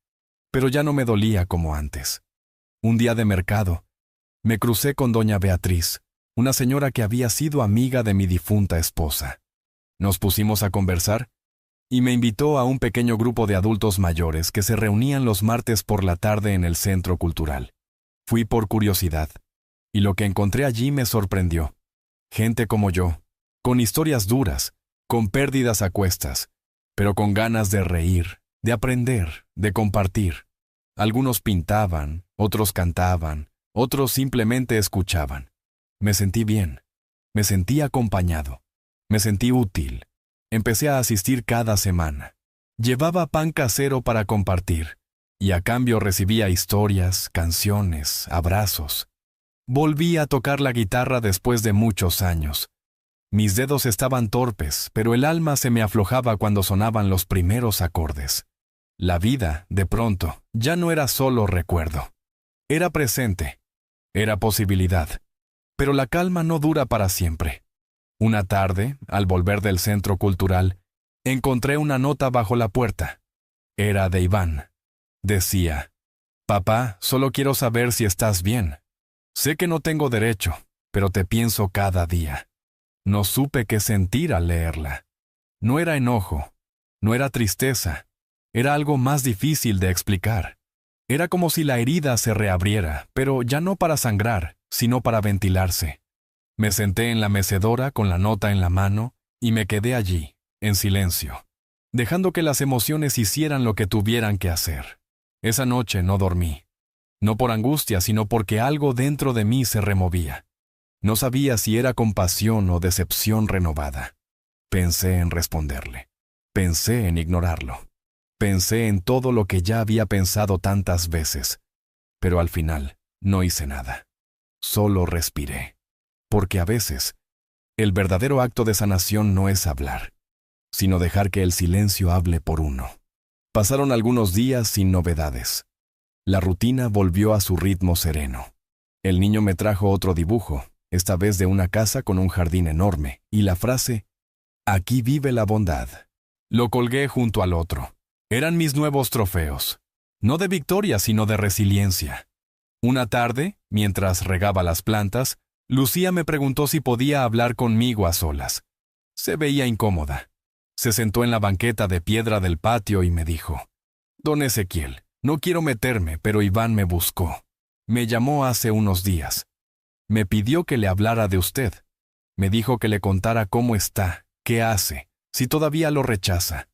pero ya no me dolía como antes. Un día de mercado, me crucé con doña Beatriz, una señora que había sido amiga de mi difunta esposa. Nos pusimos a conversar y me invitó a un pequeño grupo de adultos mayores que se reunían los martes por la tarde en el centro cultural. Fui por curiosidad, y lo que encontré allí me sorprendió. Gente como yo, con historias duras, con pérdidas a cuestas, pero con ganas de reír, de aprender, de compartir. Algunos pintaban, otros cantaban, otros simplemente escuchaban. Me sentí bien, me sentí acompañado, me sentí útil. Empecé a asistir cada semana. Llevaba pan casero para compartir, y a cambio recibía historias, canciones, abrazos. Volví a tocar la guitarra después de muchos años. Mis dedos estaban torpes, pero el alma se me aflojaba cuando sonaban los primeros acordes. La vida, de pronto, ya no era solo recuerdo. Era presente, era posibilidad. Pero la calma no dura para siempre. Una tarde, al volver del centro cultural, encontré una nota bajo la puerta. Era de Iván. Decía: «Papá, solo quiero saber si estás bien. Sé que no tengo derecho, pero te pienso cada día». No supe qué sentir al leerla. No era enojo, no era tristeza, era algo más difícil de explicar. Era como si la herida se reabriera, pero ya no para sangrar, sino para ventilarse. Me senté en la mecedora con la nota en la mano y me quedé allí, en silencio, dejando que las emociones hicieran lo que tuvieran que hacer. Esa noche no dormí. No por angustia, sino porque algo dentro de mí se removía. No sabía si era compasión o decepción renovada. Pensé en responderle. Pensé en ignorarlo. Pensé en todo lo que ya había pensado tantas veces. Pero al final, no hice nada. Solo respiré. Porque a veces, el verdadero acto de sanación no es hablar, sino dejar que el silencio hable por uno. Pasaron algunos días sin novedades. La rutina volvió a su ritmo sereno. El niño me trajo otro dibujo, esta vez de una casa con un jardín enorme, y la frase, «Aquí vive la bondad». Lo colgué junto al otro. Eran mis nuevos trofeos. No de victoria, sino de resiliencia. Una tarde, mientras regaba las plantas, Lucía me preguntó si podía hablar conmigo a solas. Se veía incómoda. Se sentó en la banqueta de piedra del patio y me dijo, «Don Ezequiel, no quiero meterme, pero Iván me buscó. Me llamó hace unos días. Me pidió que le hablara de usted. Me dijo que le contara cómo está, qué hace, si todavía lo rechaza».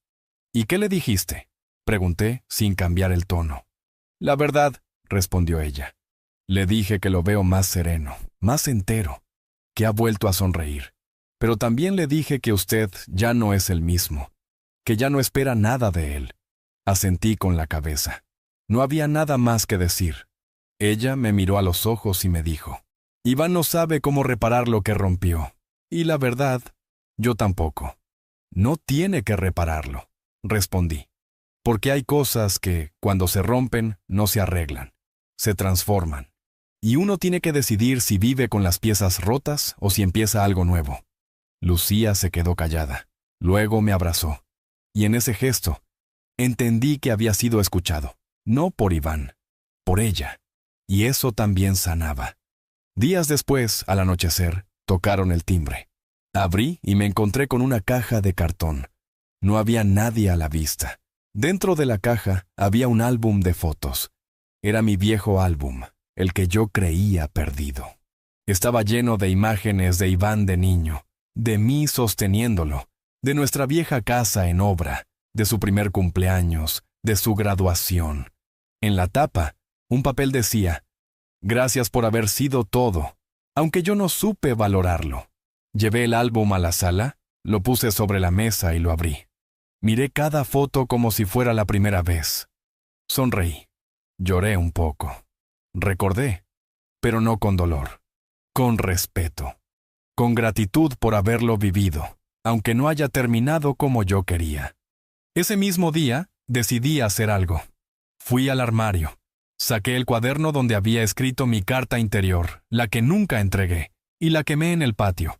«¿Y qué le dijiste?», pregunté, sin cambiar el tono. «La verdad», respondió ella. «Le dije que lo veo más sereno, más entero, que ha vuelto a sonreír. Pero también le dije que usted ya no es el mismo, que ya no espera nada de él». Asentí con la cabeza. No había nada más que decir. Ella me miró a los ojos y me dijo, «Iván no sabe cómo reparar lo que rompió. Y la verdad, yo tampoco». «No tiene que repararlo», respondí. «Porque hay cosas que, cuando se rompen, no se arreglan, se transforman. Y uno tiene que decidir si vive con las piezas rotas o si empieza algo nuevo». Lucía se quedó callada. Luego me abrazó. Y en ese gesto, entendí que había sido escuchado. No por Iván, por ella. Y eso también sanaba. Días después, al anochecer, tocaron el timbre. Abrí y me encontré con una caja de cartón. No había nadie a la vista. Dentro de la caja había un álbum de fotos. Era mi viejo álbum, el que yo creía perdido. Estaba lleno de imágenes de Iván de niño, de mí sosteniéndolo, de nuestra vieja casa en obra, de su primer cumpleaños, de su graduación. En la tapa, un papel decía, «Gracias por haber sido todo, aunque yo no supe valorarlo». Llevé el álbum a la sala, lo puse sobre la mesa y lo abrí. Miré cada foto como si fuera la primera vez. Sonreí. Lloré un poco. Recordé, pero no con dolor, con respeto, con gratitud por haberlo vivido, aunque no haya terminado como yo quería. Ese mismo día, decidí hacer algo. Fui al armario. Saqué el cuaderno donde había escrito mi carta interior, la que nunca entregué, y la quemé en el patio.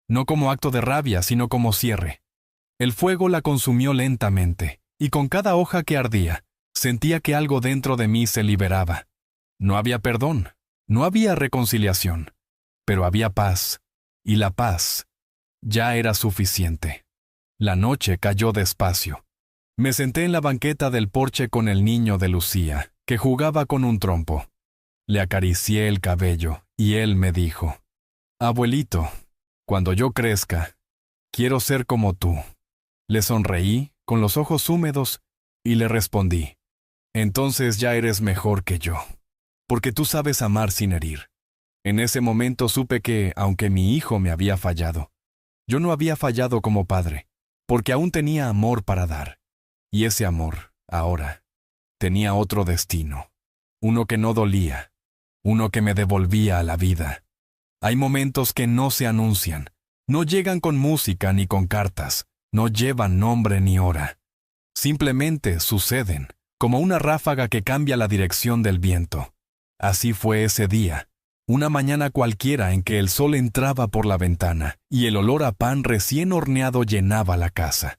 No como acto de rabia, sino como cierre. El fuego la consumió lentamente, y con cada hoja que ardía, sentía que algo dentro de mí se liberaba. No había perdón, no había reconciliación, pero había paz, y la paz ya era suficiente. La noche cayó despacio. Me senté en la banqueta del porche con el niño de Lucía, que jugaba con un trompo. Le acaricié el cabello, y él me dijo, «Abuelito, cuando yo crezca, quiero ser como tú». Le sonreí, con los ojos húmedos, y le respondí, «Entonces ya eres mejor que yo, porque tú sabes amar sin herir». En ese momento supe que, aunque mi hijo me había fallado, yo no había fallado como padre, porque aún tenía amor para dar. Y ese amor, ahora, tenía otro destino, uno que no dolía, uno que me devolvía a la vida. Hay momentos que no se anuncian, no llegan con música ni con cartas, no llevan nombre ni hora. Simplemente suceden, como una ráfaga que cambia la dirección del viento. Así fue ese día, una mañana cualquiera en que el sol entraba por la ventana y el olor a pan recién horneado llenaba la casa.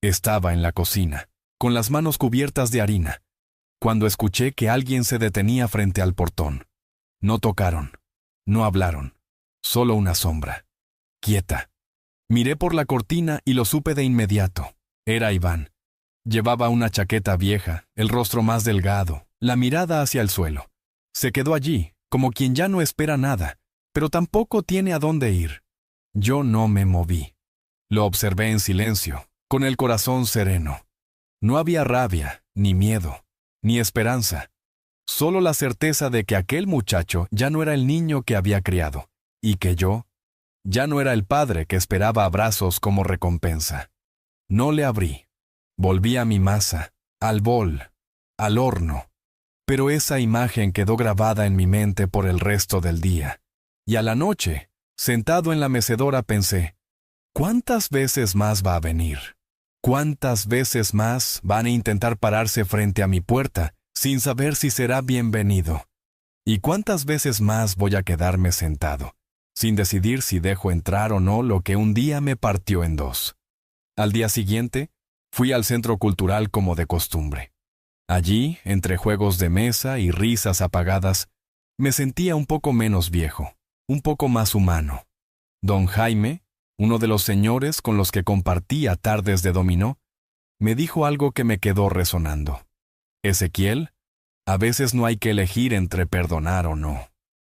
Estaba en la cocina, con las manos cubiertas de harina, cuando escuché que alguien se detenía frente al portón. No tocaron, no hablaron, solo una sombra, quieta. Miré por la cortina y lo supe de inmediato. Era Iván. Llevaba una chaqueta vieja, el rostro más delgado, la mirada hacia el suelo. Se quedó allí, como quien ya no espera nada, pero tampoco tiene a dónde ir. Yo no me moví. Lo observé en silencio, con el corazón sereno. No había rabia, ni miedo, ni esperanza. solo la certeza de que aquel muchacho ya no era el niño que había criado, y que yo ya no era el padre que esperaba abrazos como recompensa. No le abrí. Volví a mi masa, al bol, al horno. Pero esa imagen quedó grabada en mi mente por el resto del día. Y a la noche, sentado en la mecedora, pensé, ¿cuántas veces más va a venir? ¿Cuántas veces más van a intentar pararse frente a mi puerta sin saber si será bienvenido? ¿Y cuántas veces más voy a quedarme sentado, sin decidir si dejo entrar o no lo que un día me partió en dos? Al día siguiente, fui al centro cultural como de costumbre. Allí, entre juegos de mesa y risas apagadas, me sentía un poco menos viejo, un poco más humano. Don Jaime, uno de los señores con los que compartía tardes de dominó, me dijo algo que me quedó resonando. Ezequiel, a veces no hay que elegir entre perdonar o no.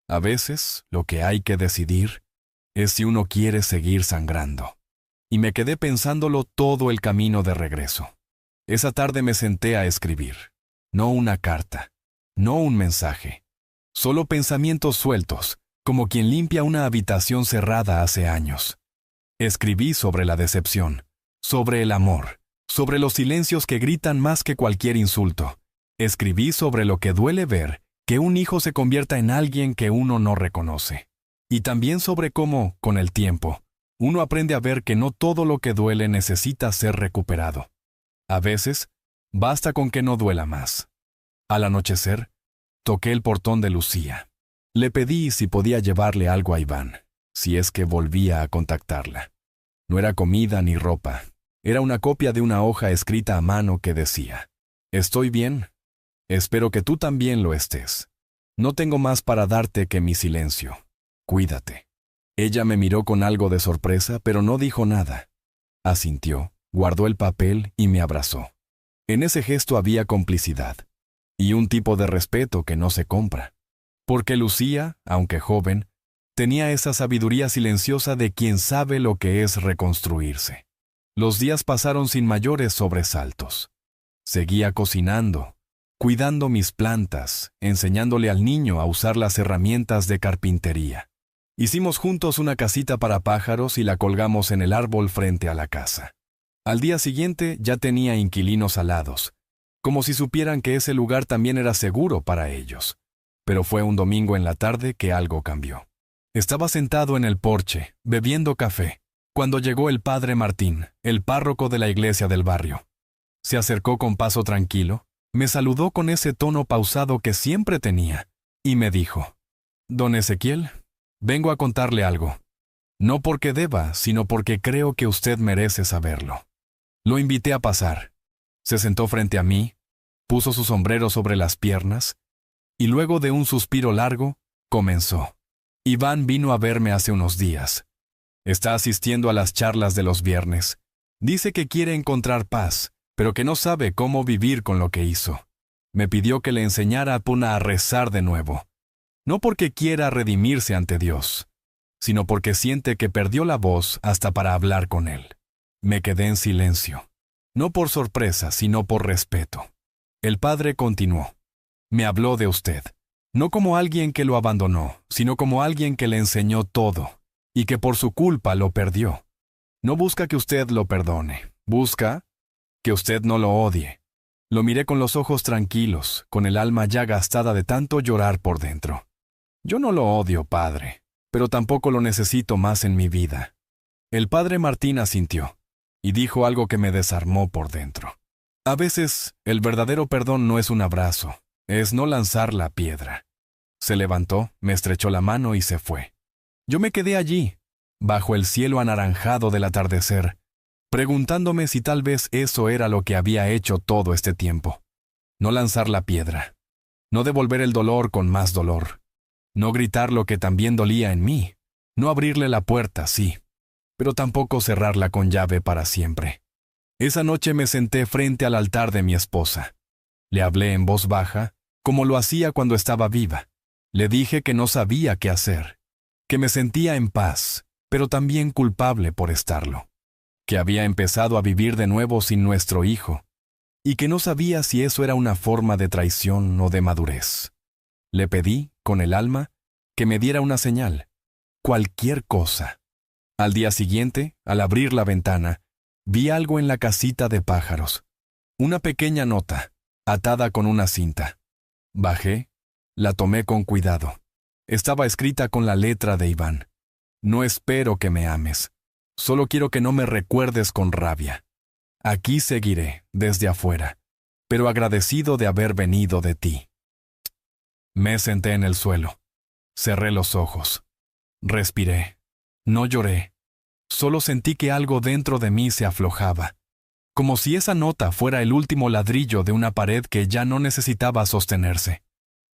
A veces, lo que hay que decidir es si uno quiere seguir sangrando. Y me quedé pensándolo todo el camino de regreso. Esa tarde me senté a escribir. No una carta, no un mensaje. Solo pensamientos sueltos, como quien limpia una habitación cerrada hace años. Escribí sobre la decepción, sobre el amor, sobre los silencios que gritan más que cualquier insulto. Escribí sobre lo que duele ver que un hijo se convierta en alguien que uno no reconoce. Y también sobre cómo, con el tiempo, uno aprende a ver que no todo lo que duele necesita ser recuperado. A veces, basta con que no duela más. Al anochecer, toqué el portón de Lucía. Le pedí si podía llevarle algo a Iván, si es que volvía a contactarla. No era comida ni ropa. Era una copia de una hoja escrita a mano que decía: «Estoy bien. Espero que tú también lo estés. No tengo más para darte que mi silencio. Cuídate». Ella me miró con algo de sorpresa, pero no dijo nada. Asintió, guardó el papel y me abrazó. En ese gesto había complicidad, y un tipo de respeto que no se compra. Porque Lucía, aunque joven, tenía esa sabiduría silenciosa de quien sabe lo que es reconstruirse. Los días pasaron sin mayores sobresaltos. Seguía cocinando, cuidando mis plantas, enseñándole al niño a usar las herramientas de carpintería. Hicimos juntos una casita para pájaros y la colgamos en el árbol frente a la casa. Al día siguiente ya tenía inquilinos alados, como si supieran que ese lugar también era seguro para ellos. Pero fue un domingo en la tarde que algo cambió. Estaba sentado en el porche, bebiendo café, cuando llegó el padre Martín, el párroco de la iglesia del barrio. Se acercó con paso tranquilo, me saludó con ese tono pausado que siempre tenía, y me dijo: «Don Ezequiel, vengo a contarle algo. No porque deba, sino porque creo que usted merece saberlo». Lo invité a pasar. Se sentó frente a mí, puso su sombrero sobre las piernas, y luego de un suspiro largo, comenzó. «Iván vino a verme hace unos días. Está asistiendo a las charlas de los viernes. Dice que quiere encontrar paz, pero que no sabe cómo vivir con lo que hizo. Me pidió que le enseñara a Puna a rezar de nuevo. No porque quiera redimirse ante Dios, sino porque siente que perdió la voz hasta para hablar con Él». Me quedé en silencio, no por sorpresa, sino por respeto. El padre continuó. «Me habló de usted, no como alguien que lo abandonó, sino como alguien que le enseñó todo, y que por su culpa lo perdió. No busca que usted lo perdone, busca que usted no lo odie». Lo miré con los ojos tranquilos, con el alma ya gastada de tanto llorar por dentro. «Yo no lo odio, padre, pero tampoco lo necesito más en mi vida». El padre Martín asintió, y dijo algo que me desarmó por dentro. A veces, el verdadero perdón no es un abrazo, es no lanzar la piedra. Se levantó, me estrechó la mano y se fue. Yo me quedé allí, bajo el cielo anaranjado del atardecer, preguntándome si tal vez eso era lo que había hecho todo este tiempo. No lanzar la piedra, no devolver el dolor con más dolor, no gritar lo que también dolía en mí, no abrirle la puerta, sí, pero tampoco cerrarla con llave para siempre. Esa noche me senté frente al altar de mi esposa. Le hablé en voz baja, como lo hacía cuando estaba viva. Le dije que no sabía qué hacer, que me sentía en paz, pero también culpable por estarlo, que había empezado a vivir de nuevo sin nuestro hijo, y que no sabía si eso era una forma de traición o de madurez. Le pedí, con el alma, que me diera una señal, cualquier cosa. Al día siguiente, al abrir la ventana, vi algo en la casita de pájaros. Una pequeña nota, atada con una cinta. Bajé, la tomé con cuidado. Estaba escrita con la letra de Iván. No espero que me ames. Solo quiero que no me recuerdes con rabia. Aquí seguiré, desde afuera, pero agradecido de haber venido de ti. Me senté en el suelo. Cerré los ojos. Respiré. No lloré. Solo sentí que algo dentro de mí se aflojaba, como si esa nota fuera el último ladrillo de una pared que ya no necesitaba sostenerse.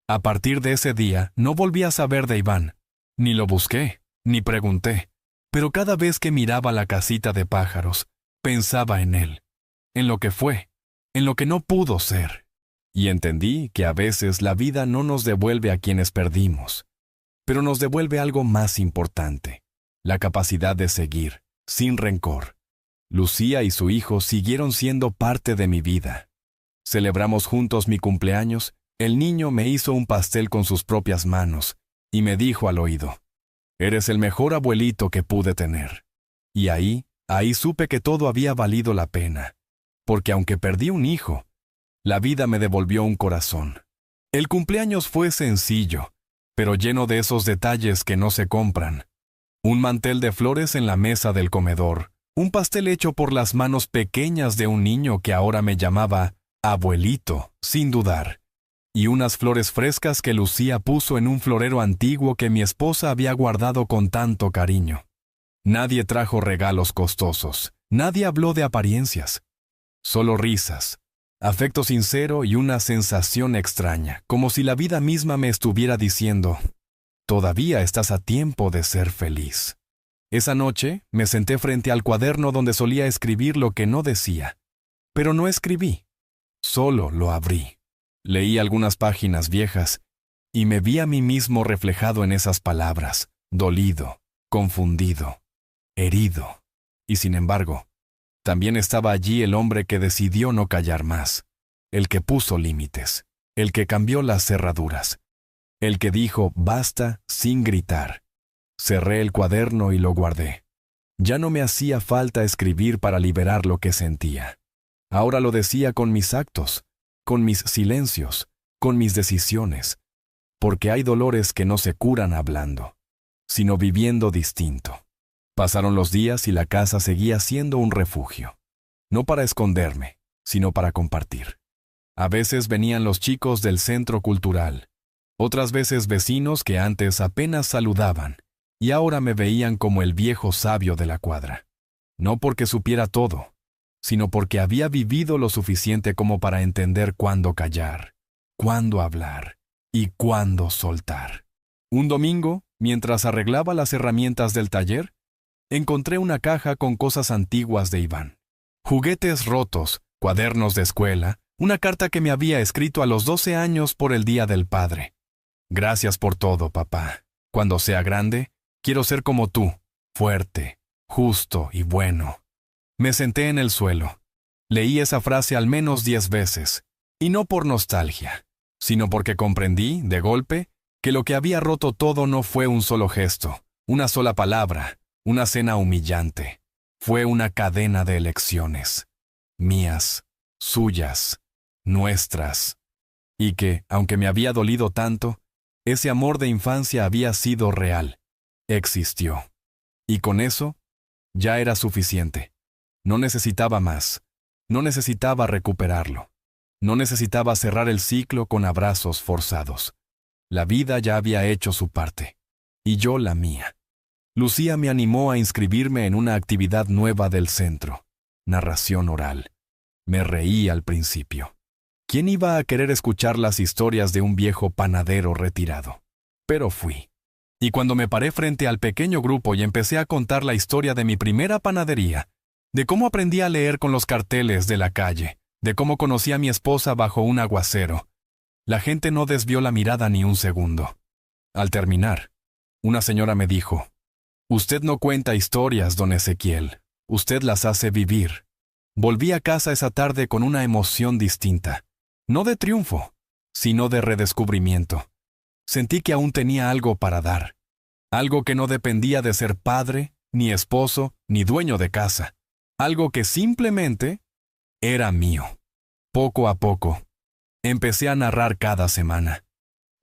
A partir de ese día no volví a saber de Iván. Ni lo busqué, ni pregunté, pero cada vez que miraba la casita de pájaros, pensaba en él, en lo que fue, en lo que no pudo ser. Y entendí que a veces la vida no nos devuelve a quienes perdimos, pero nos devuelve algo más importante, la capacidad de seguir, sin rencor. Lucía y su hijo siguieron siendo parte de mi vida. Celebramos juntos mi cumpleaños. El niño me hizo un pastel con sus propias manos y me dijo al oído: «Eres el mejor abuelito que pude tener». Y ahí supe que todo había valido la pena, porque aunque perdí un hijo, la vida me devolvió un corazón. El cumpleaños fue sencillo, pero lleno de esos detalles que no se compran. Un mantel de flores en la mesa del comedor, un pastel hecho por las manos pequeñas de un niño que ahora me llamaba abuelito, sin dudar, y unas flores frescas que Lucía puso en un florero antiguo que mi esposa había guardado con tanto cariño. Nadie trajo regalos costosos, nadie habló de apariencias, solo risas, afecto sincero y una sensación extraña, como si la vida misma me estuviera diciendo: «Todavía estás a tiempo de ser feliz». Esa noche me senté frente al cuaderno donde solía escribir lo que no decía, pero no escribí, solo lo abrí. Leí algunas páginas viejas y me vi a mí mismo reflejado en esas palabras, dolido, confundido, herido. Y sin embargo, también estaba allí el hombre que decidió no callar más, el que puso límites, el que cambió las cerraduras, el que dijo basta sin gritar. Cerré el cuaderno y lo guardé. Ya no me hacía falta escribir para liberar lo que sentía. Ahora lo decía con mis actos, con mis silencios, con mis decisiones, porque hay dolores que no se curan hablando, sino viviendo distinto. Pasaron los días y la casa seguía siendo un refugio, no para esconderme, sino para compartir. A veces venían los chicos del centro cultural, otras veces vecinos que antes apenas saludaban, y ahora me veían como el viejo sabio de la cuadra. No porque supiera todo, sino porque había vivido lo suficiente como para entender cuándo callar, cuándo hablar y cuándo soltar. Un domingo, mientras arreglaba las herramientas del taller, encontré una caja con cosas antiguas de Iván. Juguetes rotos, cuadernos de escuela, una carta que me había escrito a los 12 años por el Día del Padre. Gracias por todo, papá. Cuando sea grande, quiero ser como tú, fuerte, justo y bueno. Me senté en el suelo. Leí esa frase al menos 10 veces, y no por nostalgia, sino porque comprendí, de golpe, que lo que había roto todo no fue un solo gesto, una sola palabra, una cena humillante. Fue una cadena de elecciones, mías, suyas, nuestras, y que, aunque me había dolido tanto, ese amor de infancia había sido real, existió. Y con eso, ya era suficiente. No necesitaba más, no necesitaba recuperarlo, no necesitaba cerrar el ciclo con abrazos forzados. La vida ya había hecho su parte, y yo la mía. Lucía me animó a inscribirme en una actividad nueva del centro, narración oral. Me reí al principio. ¿Quién iba a querer escuchar las historias de un viejo panadero retirado? Pero fui. Y cuando me paré frente al pequeño grupo y empecé a contar la historia de mi primera panadería, de cómo aprendí a leer con los carteles de la calle, de cómo conocí a mi esposa bajo un aguacero, la gente no desvió la mirada ni un segundo. Al terminar, una señora me dijo: «Usted no cuenta historias, don Ezequiel, usted las hace vivir». Volví a casa esa tarde con una emoción distinta, no de triunfo, sino de redescubrimiento. Sentí que aún tenía algo para dar, algo que no dependía de ser padre, ni esposo, ni dueño de casa, algo que simplemente era mío. Poco a poco, empecé a narrar cada semana.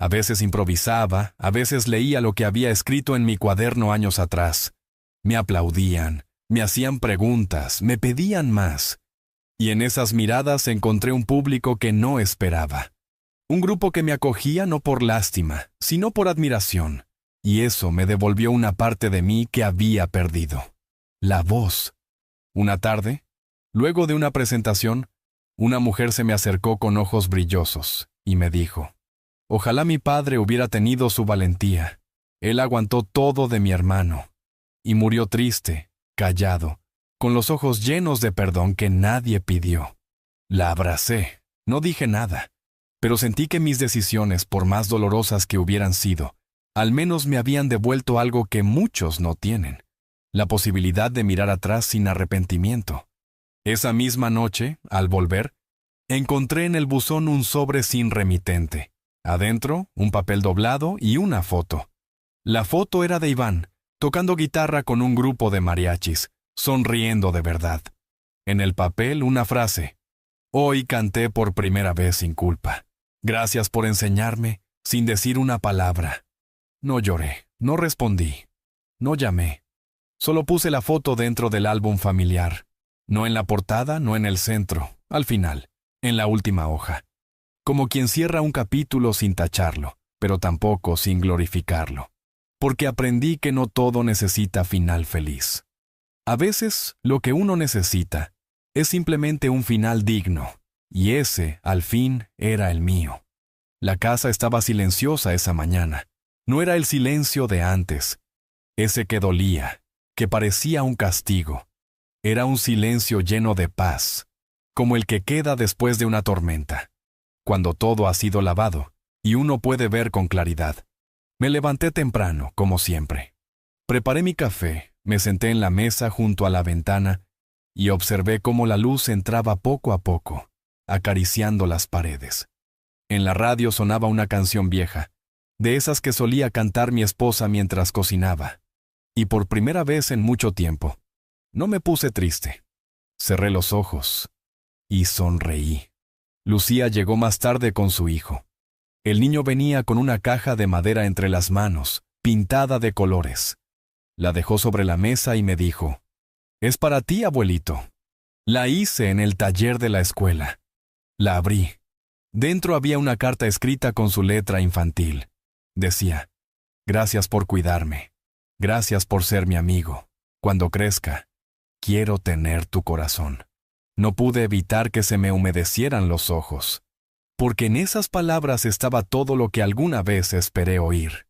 A veces improvisaba, a veces leía lo que había escrito en mi cuaderno años atrás. Me aplaudían, me hacían preguntas, me pedían más. Y en esas miradas encontré un público que no esperaba. Un grupo que me acogía no por lástima, sino por admiración. Y eso me devolvió una parte de mí que había perdido. La voz. Una tarde, luego de una presentación, una mujer se me acercó con ojos brillosos y me dijo: «Ojalá mi padre hubiera tenido su valentía. Él aguantó todo de mi hermano. Y murió triste, callado, con los ojos llenos de perdón que nadie pidió». La abracé. No dije nada, pero sentí que mis decisiones, por más dolorosas que hubieran sido, al menos me habían devuelto algo que muchos no tienen: la posibilidad de mirar atrás sin arrepentimiento. Esa misma noche, al volver, encontré en el buzón un sobre sin remitente. Adentro, un papel doblado y una foto. La foto era de Iván, tocando guitarra con un grupo de mariachis, sonriendo de verdad. En el papel una frase: «Hoy canté por primera vez sin culpa. Gracias por enseñarme, sin decir una palabra». No lloré, no respondí, no llamé. Solo puse la foto dentro del álbum familiar. No en la portada, no en el centro, al final, en la última hoja. Como quien cierra un capítulo sin tacharlo, pero tampoco sin glorificarlo. Porque aprendí que no todo necesita final feliz. A veces, lo que uno necesita es simplemente un final digno, y ese, al fin, era el mío. La casa estaba silenciosa esa mañana. No era el silencio de antes, ese que dolía, que parecía un castigo. Era un silencio lleno de paz, como el que queda después de una tormenta, cuando todo ha sido lavado y uno puede ver con claridad. Me levanté temprano, como siempre. Preparé mi café, me senté en la mesa junto a la ventana y observé cómo la luz entraba poco a poco, acariciando las paredes. En la radio sonaba una canción vieja, de esas que solía cantar mi esposa mientras cocinaba. Y por primera vez en mucho tiempo, no me puse triste. Cerré los ojos y sonreí. Lucía llegó más tarde con su hijo. El niño venía con una caja de madera entre las manos, pintada de colores. La dejó sobre la mesa y me dijo: «Es para ti, abuelito». La hice en el taller de la escuela. La abrí. Dentro había una carta escrita con su letra infantil. Decía: «Gracias por cuidarme. Gracias por ser mi amigo. Cuando crezca, quiero tener tu corazón». No pude evitar que se me humedecieran los ojos, porque en esas palabras estaba todo lo que alguna vez esperé oír,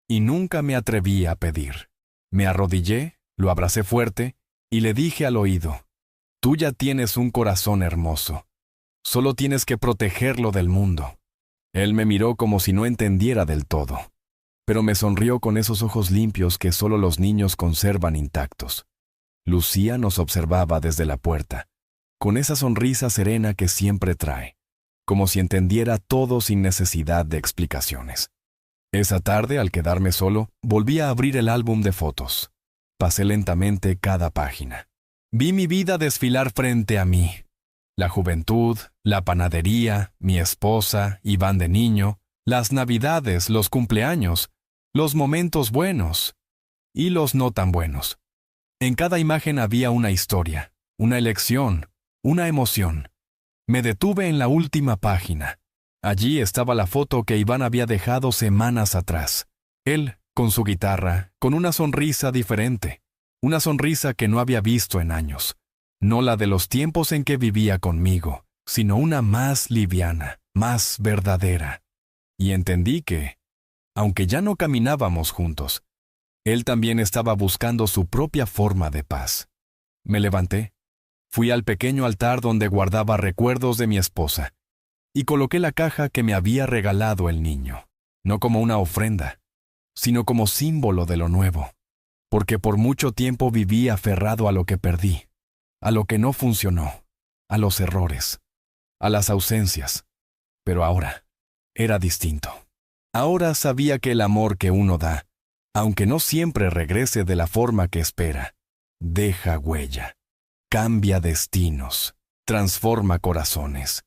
y nunca me atreví a pedir. Me arrodillé, lo abracé fuerte, y le dije al oído: «Tú ya tienes un corazón hermoso. Solo tienes que protegerlo del mundo». Él me miró como si no entendiera del todo, pero me sonrió con esos ojos limpios que solo los niños conservan intactos. Lucía nos observaba desde la puerta, con esa sonrisa serena que siempre trae, como si entendiera todo sin necesidad de explicaciones. Esa tarde, al quedarme solo, volví a abrir el álbum de fotos. Pasé lentamente cada página. Vi mi vida desfilar frente a mí. La juventud, la panadería, mi esposa, Iván de niño, las navidades, los cumpleaños, los momentos buenos y los no tan buenos. En cada imagen había una historia, una elección, una emoción. Me detuve en la última página. Allí estaba la foto que Iván había dejado semanas atrás. Él, con su guitarra, con una sonrisa diferente. Una sonrisa que no había visto en años. No la de los tiempos en que vivía conmigo, sino una más liviana, más verdadera. Y entendí que, aunque ya no caminábamos juntos, él también estaba buscando su propia forma de paz. Me levanté. Fui al pequeño altar donde guardaba recuerdos de mi esposa y coloqué la caja que me había regalado el niño, no como una ofrenda, sino como símbolo de lo nuevo, porque por mucho tiempo viví aferrado a lo que perdí, a lo que no funcionó, a los errores, a las ausencias. Pero ahora era distinto. Ahora sabía que el amor que uno da, aunque no siempre regrese de la forma que espera, deja huella, cambia destinos, transforma corazones.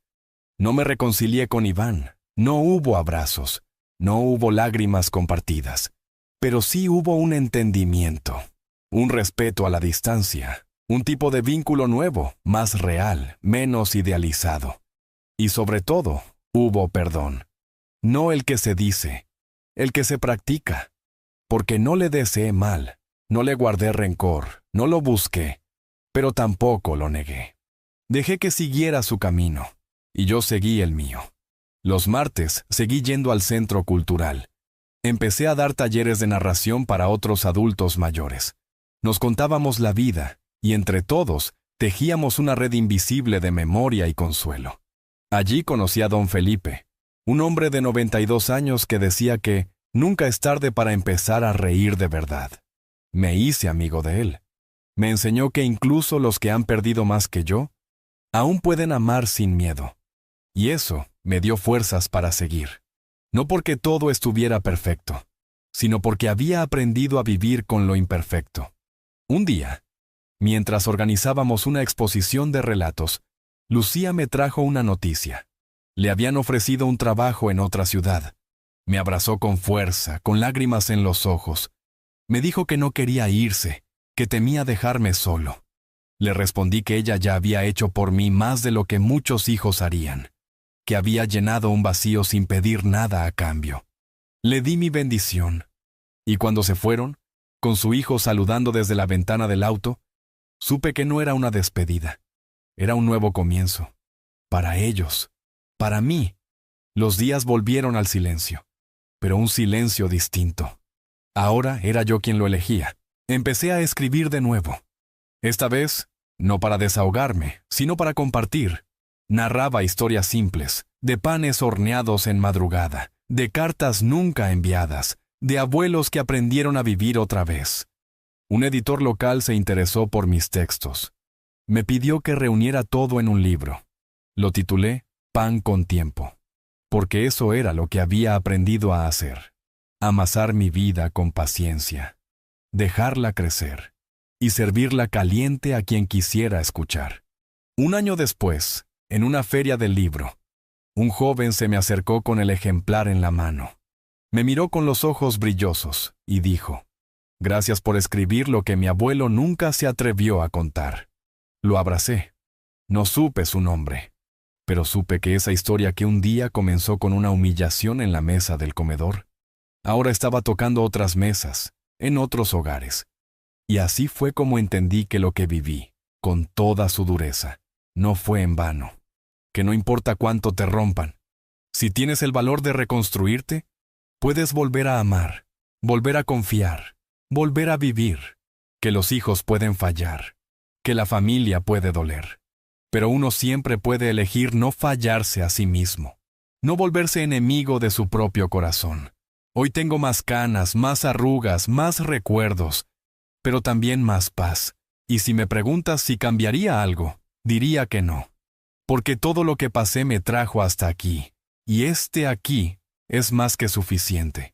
No me reconcilié con Iván, no hubo abrazos, no hubo lágrimas compartidas, pero sí hubo un entendimiento, un respeto a la distancia, un tipo de vínculo nuevo, más real, menos idealizado. Y sobre todo, hubo perdón. No el que se dice, el que se practica. Porque no le deseé mal, no le guardé rencor, no lo busqué, pero tampoco lo negué. Dejé que siguiera su camino, y yo seguí el mío. Los martes seguí yendo al centro cultural. Empecé a dar talleres de narración para otros adultos mayores. Nos contábamos la vida, y entre todos tejíamos una red invisible de memoria y consuelo. Allí conocí a don Felipe, un hombre de 92 años que decía que nunca es tarde para empezar a reír de verdad. Me hice amigo de él. Me enseñó que incluso los que han perdido más que yo, aún pueden amar sin miedo. Y eso me dio fuerzas para seguir. No porque todo estuviera perfecto, sino porque había aprendido a vivir con lo imperfecto. Un día, mientras organizábamos una exposición de relatos, Lucía me trajo una noticia. Le habían ofrecido un trabajo en otra ciudad. Me abrazó con fuerza, con lágrimas en los ojos. Me dijo que no quería irse, que temía dejarme solo. Le respondí que ella ya había hecho por mí más de lo que muchos hijos harían, que había llenado un vacío sin pedir nada a cambio. Le di mi bendición, y cuando se fueron, con su hijo saludando desde la ventana del auto, supe que no era una despedida, era un nuevo comienzo. Para ellos, para mí, los días volvieron al silencio, pero un silencio distinto. Ahora era yo quien lo elegía. Empecé a escribir de nuevo. Esta vez, no para desahogarme, sino para compartir. Narraba historias simples, de panes horneados en madrugada, de cartas nunca enviadas, de abuelos que aprendieron a vivir otra vez. Un editor local se interesó por mis textos. Me pidió que reuniera todo en un libro. Lo titulé Pan con tiempo, porque eso era lo que había aprendido a hacer. Amasar mi vida con paciencia, dejarla crecer y servirla caliente a quien quisiera escuchar. Un año después, en una feria del libro, un joven se me acercó con el ejemplar en la mano. Me miró con los ojos brillosos y dijo: «Gracias por escribir lo que mi abuelo nunca se atrevió a contar». Lo abracé. No supe su nombre, pero supe que esa historia que un día comenzó con una humillación en la mesa del comedor, ahora estaba tocando otras mesas, en otros hogares. Y así fue como entendí que lo que viví, con toda su dureza, no fue en vano. Que no importa cuánto te rompan, si tienes el valor de reconstruirte, puedes volver a amar, volver a confiar, volver a vivir. Que los hijos pueden fallar, que la familia puede doler, pero uno siempre puede elegir no fallarse a sí mismo, no volverse enemigo de su propio corazón. Hoy tengo más canas, más arrugas, más recuerdos, pero también más paz. Y si me preguntas si cambiaría algo, diría que no. Porque todo lo que pasé me trajo hasta aquí, y este aquí es más que suficiente.